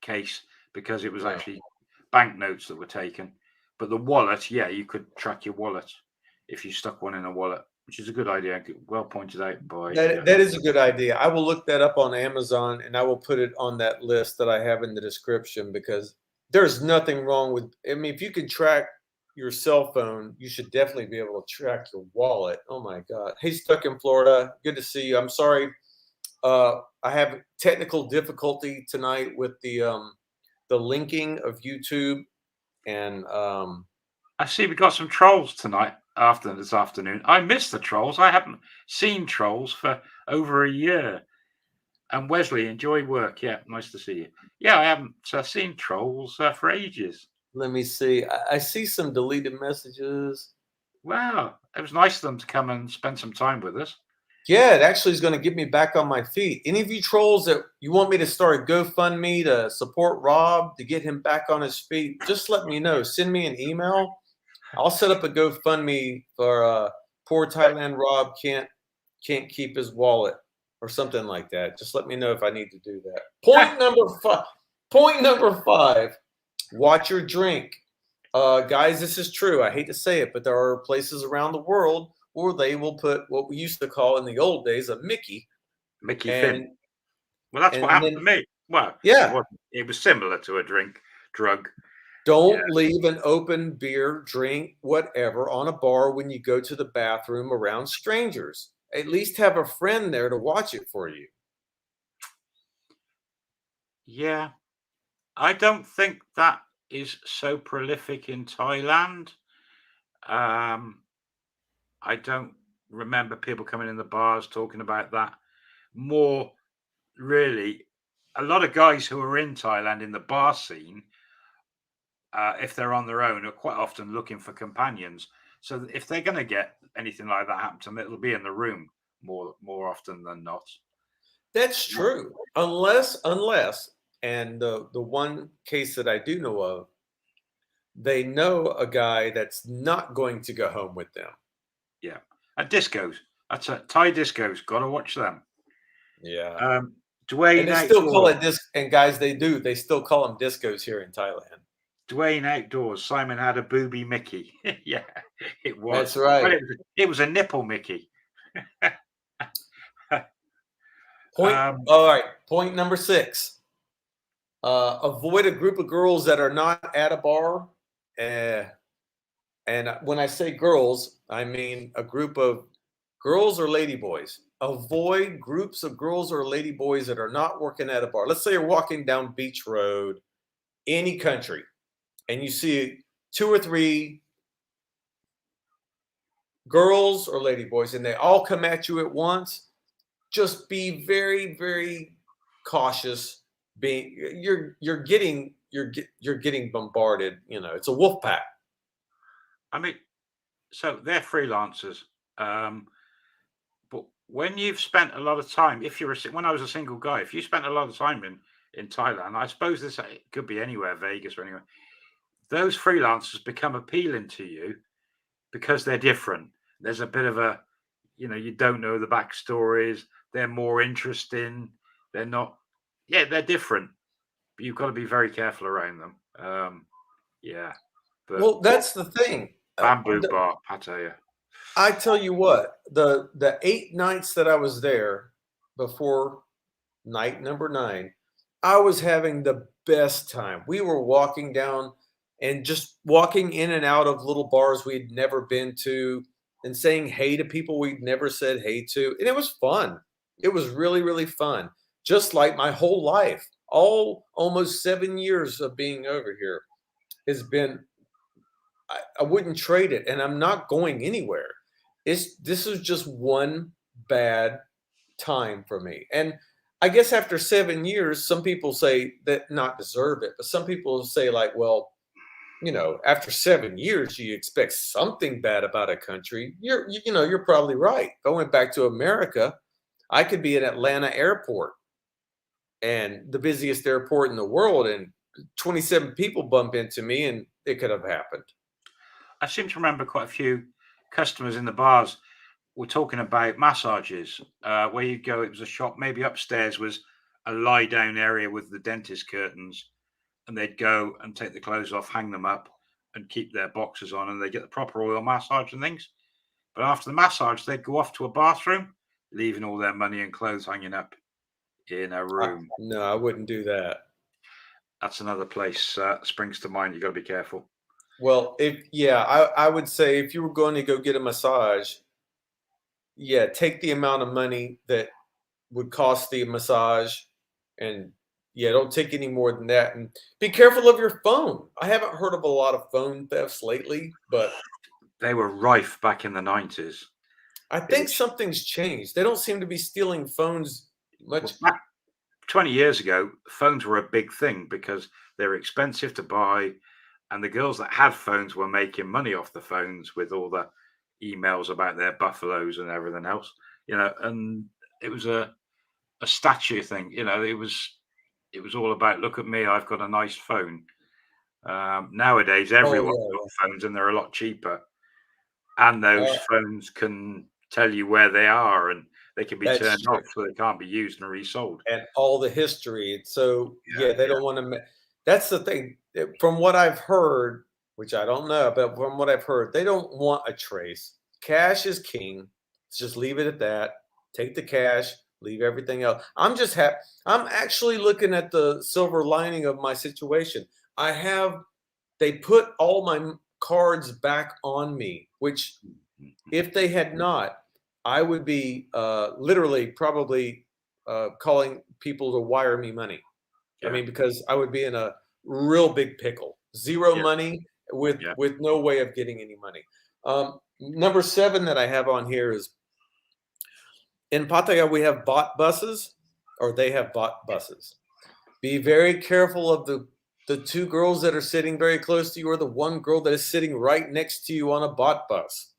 case because it was no. actually banknotes that were taken. But the wallet, yeah, you could track your wallet if you stuck one in a wallet, which is a good idea. Well pointed out by. That is a good idea. I will look that up on Amazon and I will put it on that list that I have in the description because there's nothing wrong with. I mean, if you can track your cell phone, you should definitely be able to track your wallet. Oh my God! Hey, Stuck in Florida, good to see you. I'm sorry, I have technical difficulty tonight with the linking of YouTube and I see we got some trolls tonight after this afternoon. I missed the trolls. I haven't seen trolls for over a year. And Wesley, enjoy work. Yeah, nice to see you. Yeah, I haven't seen trolls for ages. let me see. I see some deleted messages. Wow, it was nice of them to come and spend some time with us. Yeah, it actually is going to get me back on my feet. Any of you trolls that you want me to start a GoFundMe to support Rob to get him back on his feet, just let me know. Send me an email. I'll set up a GoFundMe for poor Thailand Rob can't keep his wallet or something like that. Just let me know if I need to do that. Point number 5. Point number 5. Watch your drink. Guys, this is true. I hate to say it, but there are places around the world where they will put what we used to call in the old days a Mickey, Mickey Finn. and Well, that's what happened to then me. Well, yeah, it was similar to a drug. Yeah. don't leave an open beer, drink, whatever on a bar when you go to the bathroom around strangers. At least have a friend there to watch it for you. Yeah. I don't think that is so prolific in Thailand. Um, I don't remember people coming in the bars talking about that. More really, a lot of guys who are in Thailand in the bar scene, if they're on their own, are quite often looking for companions. So if they're going to get anything like that happen to them, it'll be in the room more often than not. That's true. Unless, and the one case that I do know of, they know a guy that's not going to go home with them. Yeah, and discos. That's a Thai discos. Got to watch them. Yeah. And Dwayne they still call Outdoors. it disc. And guys, they still call them discos here in Thailand. Dwayne Outdoors. Simon had a booby Mickey. Yeah, it That's was. Well, right. it was a nipple Mickey. Point. All right. Point number 6. Avoid a group of girls that are not at a bar. Uh, and when I say girls, I mean a group of girls or ladyboys. Avoid groups of girls or ladyboys that are not working at a bar. Let's say you're walking down Beach Road, any country, and you see 2 or 3 girls or ladyboys, and they all come at you at once. Just be very, very cautious. Being you're getting bombarded. You know, it's a wolf pack. I mean, so they're freelancers. But when you've spent a lot of time, if you're when I was a single guy, if you spent a lot of time in Thailand, I suppose this it could be anywhere, Vegas or anywhere, those freelancers become appealing to you because they're different. There's a bit of a, you don't know the backstories. They're more interesting. They're not, yeah, they're different. But you've got to be very careful around them. Yeah, but Well, that's the thing. bamboo bar, I tell you. I tell you what, the 8 nights that I was there before night number 9, I was having the best time. We were walking down and just walking in and out of little bars we'd never been to and saying hey to people we'd never said hey to. And it was fun. It was really, really fun. Just like my whole life, all almost 7 years of being over here has been, I wouldn't trade it. And I'm not going anywhere. This is just one bad time for me. And I guess after 7 years, some people say that not deserve it, but some people say like, well, after 7 years, you expect something bad about a country. You're probably right. If I went back to America, I could be at Atlanta airport and the busiest airport in the world, and 27 people bump into me, and it could have happened. I seem to remember quite a few customers in the bars were talking about massages, where you go. It was a shop, maybe upstairs was a lie down area with the dentist curtains, and they'd go and take the clothes off, hang them up, and keep their boxes on, and they get the proper oil massage and things. But after the massage, they'd go off to a bathroom, leaving all their money and clothes hanging up in a room. No, I wouldn't do that. That's another place springs to mind. You got to be careful. Well, I would say if you were going to go get a massage, yeah, take the amount of money that would cost the massage, and yeah, don't take any more than that. And be careful of your phone. I haven't heard of a lot of phone thefts lately, but They were rife back in the 90s. I think something's changed. They don't seem to be stealing phones much. Well, back 20 years ago, phones were a big thing because they were expensive to buy, and the girls that had phones were making money off the phones with all the emails about their buffaloes and everything else, and it was a statue thing. It was all about, look at me, I've got a nice phone. Nowadays, Oh everyone's yeah, got phones and they're a lot cheaper. And those phones can tell you where they are, and they can be that's turned true. off so they can't be used and resold. And all the history. So Yeah, yeah, they don't want to. That's the thing. From what I've heard, which I don't know, but from what I've heard, they don't want a trace. Cash is king. Just leave it at that. Take the cash. Leave everything else. I'm just happy. I'm actually looking at the silver lining of my situation. I have. They put all my cards back on me, which if they had not, I would be literally probably calling people to wire me money. I yeah, mean, because I would be in a real big pickle. Zero yeah, money with yeah. no way of getting any money. Number 7 that I have on here is in Pattaya we have bot buses, or they have bot buses. Be very careful of the two girls that are sitting very close to you, or the one girl that is sitting right next to you on a bot bus.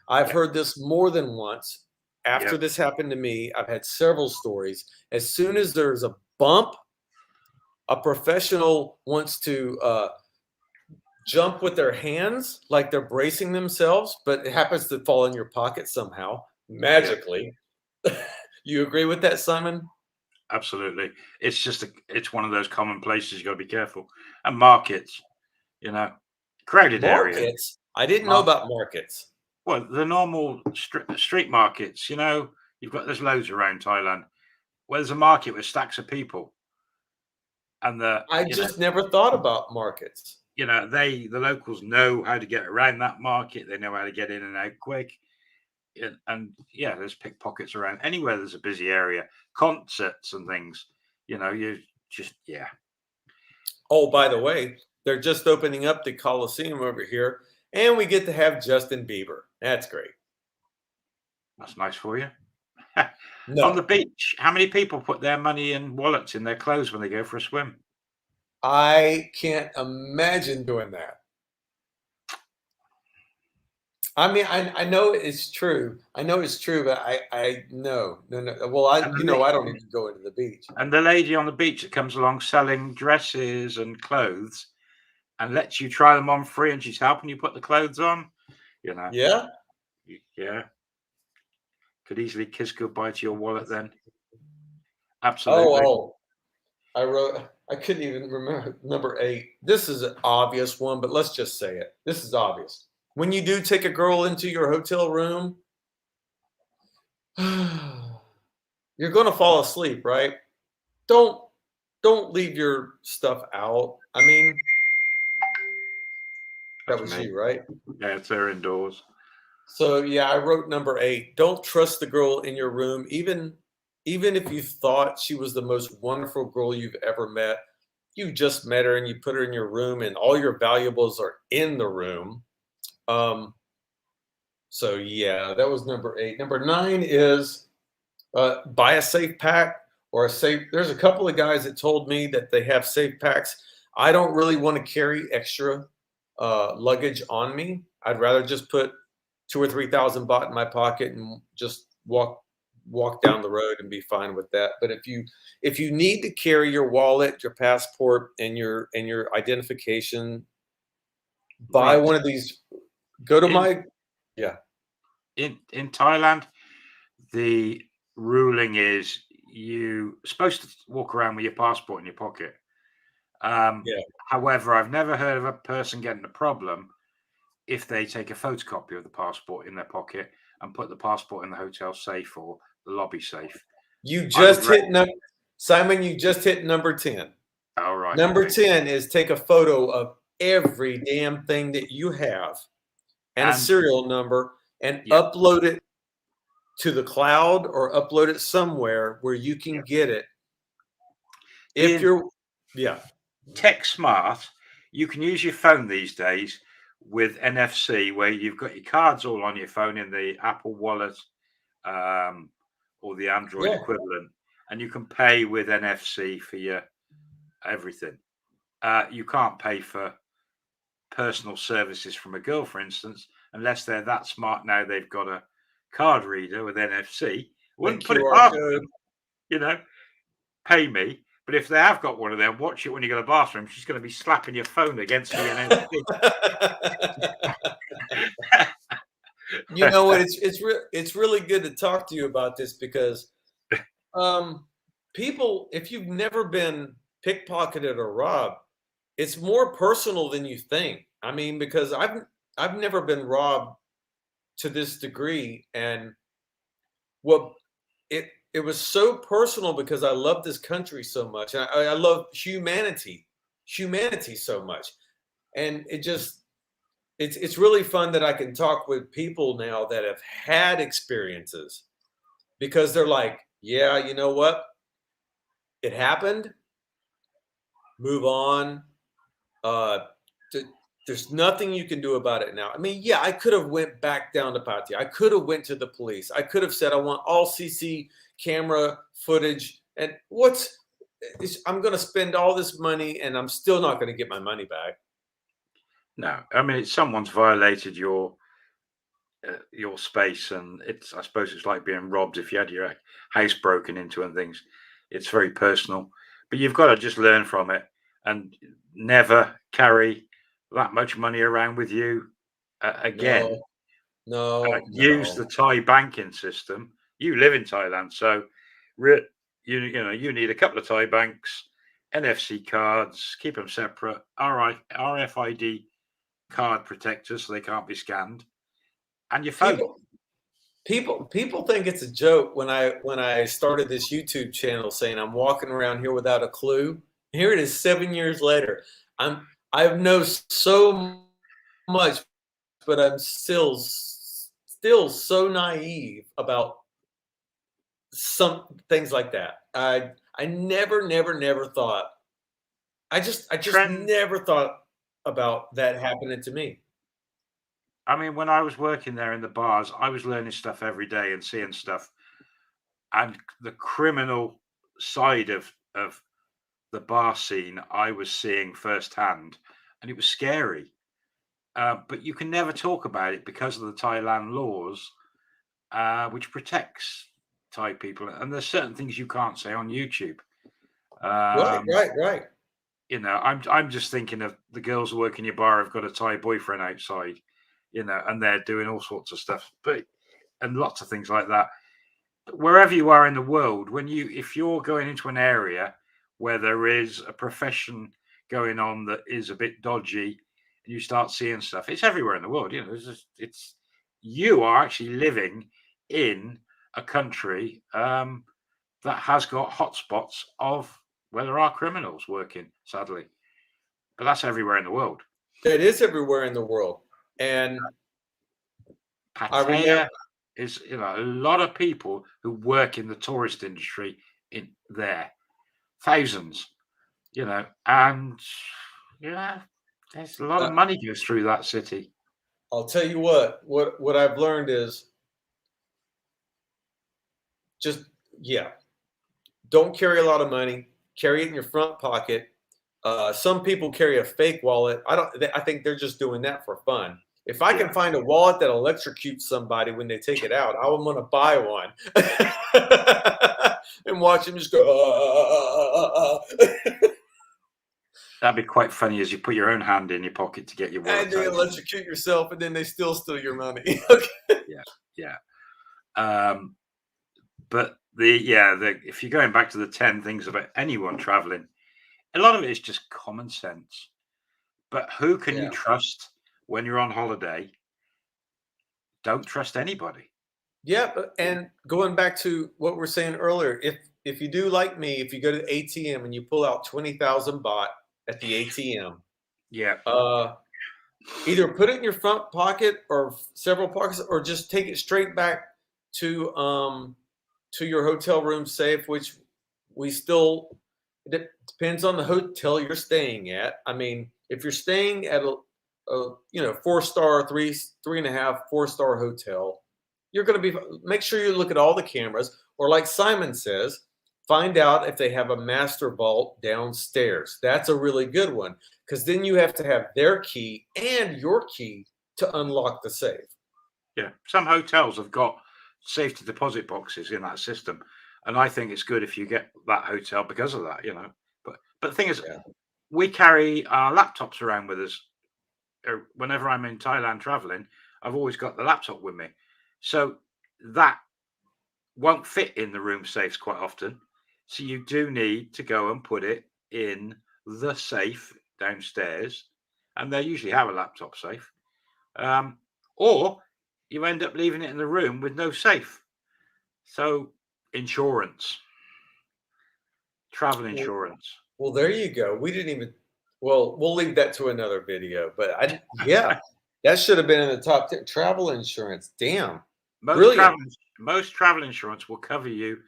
I've Yeah, heard this more than once. yeah, After this happened to me, I've had several stories. As soon as there's a bump, a professional wants to jump with their hands like they're bracing themselves, but it happens to fall in your pocket somehow, yeah. magically. You agree with that, Simon? Absolutely. It's one of those common places you got to be careful. And markets, you know, crowded areas. Markets? I didn't know Mar- about markets. well, the normal street markets. There's loads around Thailand. Where there's a market with stacks of people, and I just never thought about markets. the locals know how to get around that market. They know how to get in and out quick. And yeah, there's pickpockets around anywhere. There's a busy area, concerts and things. You just yeah. Oh, by the way, they're just opening up the Coliseum over here, and we get to have Justin Bieber. That's great. That's nice for you. On the No, beach, how many people put their money and wallets in their clothes when they go for a swim? I can't imagine doing that. I mean, I know it's true. I know it's true, but I no, no, no. Well, And the, I don't even go into the beach. and the lady on the beach that comes along selling dresses and clothes and lets you try them on free, and she's helping you put the clothes on. You know, Yeah. yeah, could easily kiss goodbye to your wallet then. Oh, Absolutely. oh. I wrote. I couldn't even remember number 8. This is an obvious one, but let's just say it. This is obvious. When you do take a girl into your hotel room, you're going to fall asleep, right? Don't don't leave your stuff out. I mean, that That's was me. you, right? Yeah, it's there indoors. So yeah, I wrote number 8. Don't trust the girl in your room, even if you thought she was the most wonderful girl you've ever met. You just met her and you put her in your room, and all your valuables are in the room. Um, so yeah, that was number 8. Number 9 is buy a safe pack or a safe. There's a couple of guys that told me that they have safe packs. I don't really want to carry extra luggage on me. I'd rather just put 2 or 3,000 baht in my pocket and just walk down the road and be fine with that. But if you need to carry your wallet, your passport, and your identification, buy Right. one of these. Go to my yeah. In Thailand, the ruling is you supposed to walk around with your passport in your pocket. Yeah. However, I've never heard of a person getting a problem if they take a photocopy of the passport in their pocket and put the passport in the hotel safe or the lobby safe. You I would just hit Simon, you just hit number 10. oh, right. Number Okay. 10 is take a photo of every damn thing that you have and a And serial number and yeah, upload it to the cloud or upload it somewhere where you can yeah. get it. If Being you're yeah. tech smart, you can use your phone these days with NFC, where you've got your cards all on your phone in the Apple Wallet or the Android Yeah. equivalent, and you can pay with NFC for your everything. You can't pay for personal services from a girl, for instance, unless they're that smart now they've got a card reader with NFC. The Wouldn't put it QR past code. them, you know, pay me. But if they have got one of them, watch it when you go to the bathroom. She's going to be slapping your phone against the NFC. You know what? It's really good to talk to you about this because people, if you've never been pickpocketed or robbed, it's more personal than you think. I mean, because I've never been robbed to this degree, and what it was so personal because I love this country so much, and I love humanity so much, and it's really fun that I can talk with people now that have had experiences because they're like, yeah, you know what, it happened, move on. Uh, there's nothing you can do about it now. I mean, yeah, I could have went back down to Pattaya. I could have went to the police. I could have said I want all CC camera footage. And I'm going to spend all this money, and I'm still not going to get my money back. No, I mean, someone's violated your space, and I suppose it's like being robbed if you had your house broken into and things. It's very personal, but you've got to just learn from it and never carry that much money around with you again. No, no, Use the no. Thai banking system. You live in Thailand, so you know you need a couple of Thai banks, NFC cards, keep them separate. RFID card protectors so they can't be scanned, and your phone. People, people think it's a joke when I started this YouTube channel saying I'm walking around here without a clue. Here it is 7 years later. I know so much, but I'm still so naive about some things like that. I never thought. I just Trend. never thought about that happening to me. I mean, when I was working there in the bars, I was learning stuff every day and seeing stuff, and the criminal side of the bar scene I was seeing firsthand, and it was scary. But you can never talk about it because of the Thailand laws, which protects Thai people. And there's certain things you can't say on YouTube. Right, Um, right, right. you know, I'm just thinking of the girls who work in your bar have got a Thai boyfriend outside, you know, and they're doing all sorts of stuff, but and lots of things like that. But wherever you are in the world, if you're going into an area where there is a profession going on that is a bit dodgy, and you start seeing stuff, it's everywhere in the world. You know, you are actually living in a country that has got hotspots of where there are criminals working, sadly. But that's everywhere in the world. It is everywhere in the world, and I remember. Pattaya is, you know, a lot of people who work in the tourist industry in there, thousands, you know, and yeah, there's a lot of Uh, money goes through that city. I'll tell you what I've learned is just yeah, don't carry a lot of money. Carry it in your front pocket. Some people carry a fake wallet. I think they're just doing that for fun. If I can find a wallet that electrocutes somebody when they take it out, I'm going to buy one and watch them just go. That'd be quite funny as you put your own hand in your pocket to get your wallet. And they electrocute yourself, and then they still steal your money. Yeah. But if you're going back to the 10 things about anyone traveling, a lot of it is just common sense. But who can you trust when you're on holiday? Don't trust anybody. Yeah, and going back to what we were saying earlier, if you do like me, if you go to the ATM and you pull out 20,000 baht at the ATM, either put it in your front pocket or several pockets, or just take it straight back to your hotel room safe, which it depends on the hotel you're staying at. I mean, if you're staying at a 4-star, 3.5, 4-star hotel, you're going to make sure you look at all the cameras, or like Simon says, find out if they have a master vault downstairs. That's a really good one, because then you have to have their key and your key to unlock the safe. Yeah, some hotels have got safety deposit boxes in that system, and I think it's good if you get that hotel because of that. But the thing is, we carry our laptops around with us. Whenever I'm in Thailand traveling, I've always got the laptop with me, so that won't fit in the room safes quite often. So you do need to go and put it in the safe downstairs, and they usually have a laptop safe, or you end up leaving it in the room with no safe. So insurance, travel insurance. Well, there you go. We didn't even. Well, we'll leave that to another video. But that should have been in the top 10. Travel insurance. Damn. Most travel insurance will cover you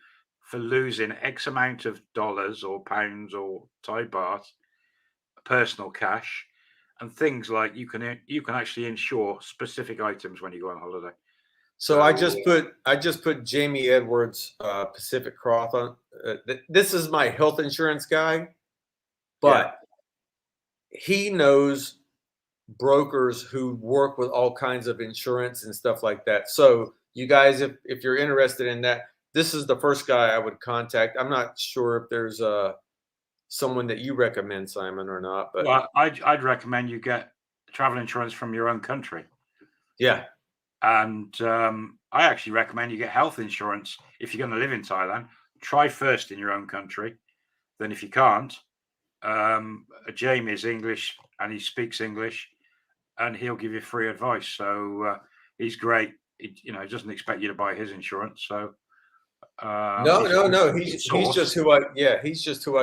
for losing X amount of dollars or pounds or Thai baht, personal cash, and things like you can actually insure specific items when you go on holiday. So I just put Jamie Edwards Pacific Cross on. This is my health insurance guy, but he knows brokers who work with all kinds of insurance and stuff like that. So you guys, if you're interested in that, this is the first guy I would contact. I'm not sure if there's someone that you recommend, Simon, or not. But I'd recommend you get travel insurance from your own country. Yeah. And I actually recommend you get health insurance if you're going to live in Thailand. Try first in your own country. Then if you can't, Jamie is English and he speaks English, and he'll give you free advice. So he's great. He doesn't expect you to buy his insurance. So no. He's just who I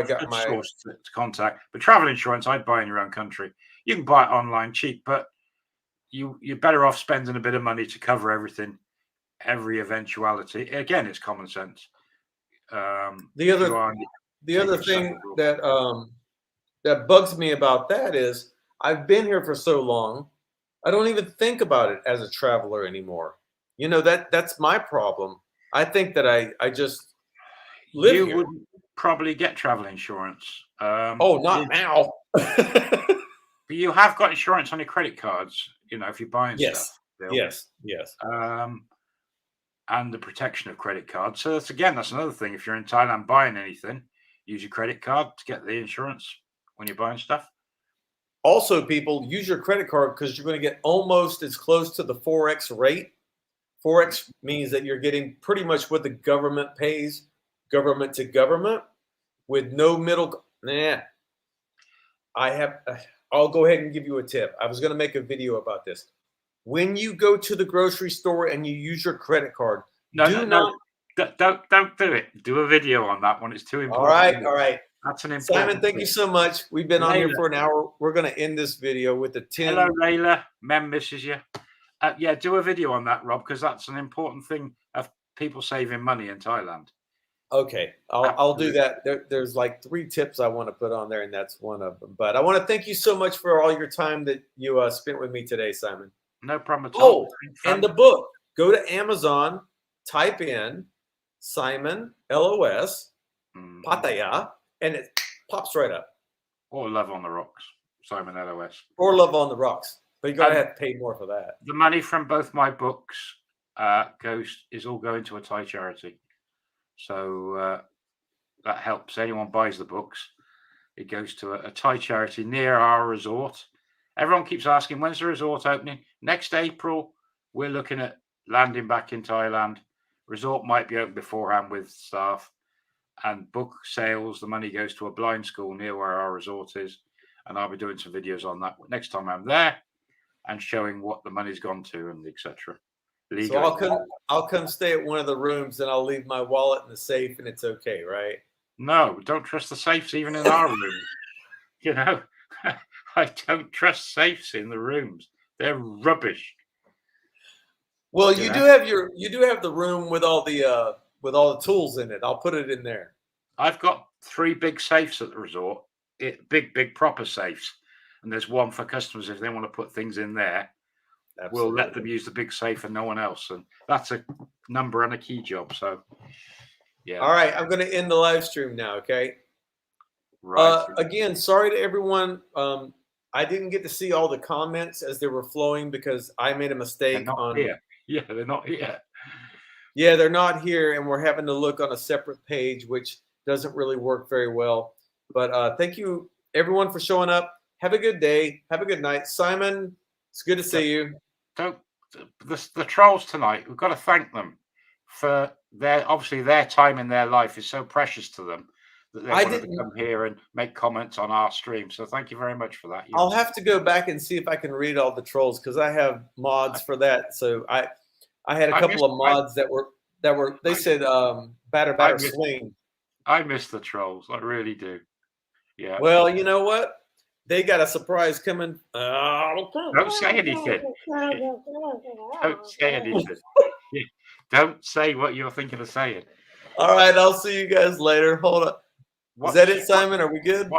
got my source to contact. But travel insurance, I'd buy in your own country. You can buy it online cheap, but you're better off spending a bit of money to cover everything, every eventuality. Again, it's common sense. The other thing that bugs me about that is I've been here for so long, I don't even think about it as a traveler anymore. That's my problem. I think that I just live here. You would probably get travel insurance. Not now. But you have got insurance on your credit cards, if you're buying stuff. Yes. And the protection of credit cards. So that's another thing. If you're in Thailand buying anything, use your credit card to get the insurance when you're buying stuff. Also, people, use your credit card because you're going to get almost as close to the Forex rate. Forex means that you're getting pretty much what the government pays, government to government, with no middle. I'll go ahead and give you a tip. I was going to make a video about this. When you go to the grocery store and you use your credit card, don't do it. Do a video on that one. It's too All important. right. That's an important Simon, thank you so much. We've been on here for an hour. We're going to end this video with the 10. Hello, Layla. Mem misses you. Do a video on that, Rob, because that's an important thing of people saving money in Thailand. Okay, I'll do that. There's like 3 tips I want to put on there, and that's one of them. But I want to thank you so much for all your time that you spent with me today, Simon. No problem at all. And the book. Go to Amazon, type in Simon LOS, Pattaya, and it pops right up. Or Love on the Rocks, Simon LOS. Or Love on the Rocks. But you gotta And have to pay more for that. the money from both my books is all going to a Thai charity. So that helps. Anyone buys the books, it goes to a Thai charity near our resort. Everyone keeps asking, when's the resort opening? Next April. We're looking at landing back in Thailand. Resort might be open beforehand with staff. And book sales, the money goes to a blind school near where our resort is. And I'll be doing some videos on that next time I'm there and showing what the money's gone to and etc. So I'll come stay at one of the rooms and I'll leave my wallet in the safe and it's okay, right? No, don't trust the safes even in our room. You know, I don't trust safes in the rooms. They're rubbish. Well, you do have the room with all the tools in it. I'll put it in there. I've got 3 big safes at the resort, big proper safes, and there's one for customers if they want to put things in there. Absolutely. We'll let them use the big safe and no one else, and that's a number and a key job. So, yeah. All right, I'm going to end the live stream now. Okay. Right. Again, sorry to everyone. I didn't get to see all the comments as they were flowing because I made a mistake on. Here. Yeah, they're not here. Yeah, they're not here, and we're having to look on a separate page, which doesn't really work very well. But thank you, everyone, for showing up. Have a good day. Have a good night. Simon, it's good to see you. The trolls tonight, we've got to thank them for their time in their life is so precious to them that they wanted to come here and make comments on our stream. So thank you very much for that. I'll have to go back and see if I can read all the trolls because I have mods for that. So I had a couple of mods that were they said batter swing. I miss the trolls. I really do. Yeah. Well, you know what? They got a surprise coming. Don't say anything. Don't say anything. Don't say what you're thinking of saying. All right, I'll see you guys later. Hold on. Is that it, Simon? Are we good?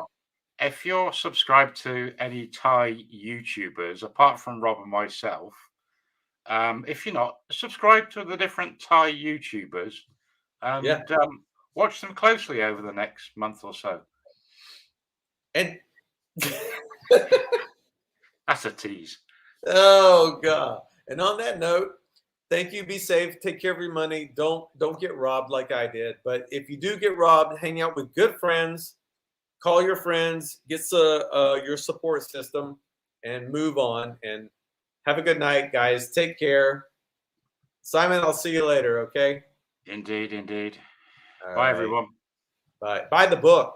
If you're subscribed to any Thai YouTubers, apart from Rob and myself, if you're not, subscribe to the different Thai YouTubers and watch them closely over the next month or so. And that's a tease. Oh God! And on that note, thank you. Be safe. Take care of your money. Don't get robbed like I did. But if you do get robbed, hang out with good friends. Call your friends. Get your support system, and move on. And have a good night, guys. Take care. Simon, I'll see you later. Okay. Indeed. All Bye, right. everyone. Bye. Buy the book.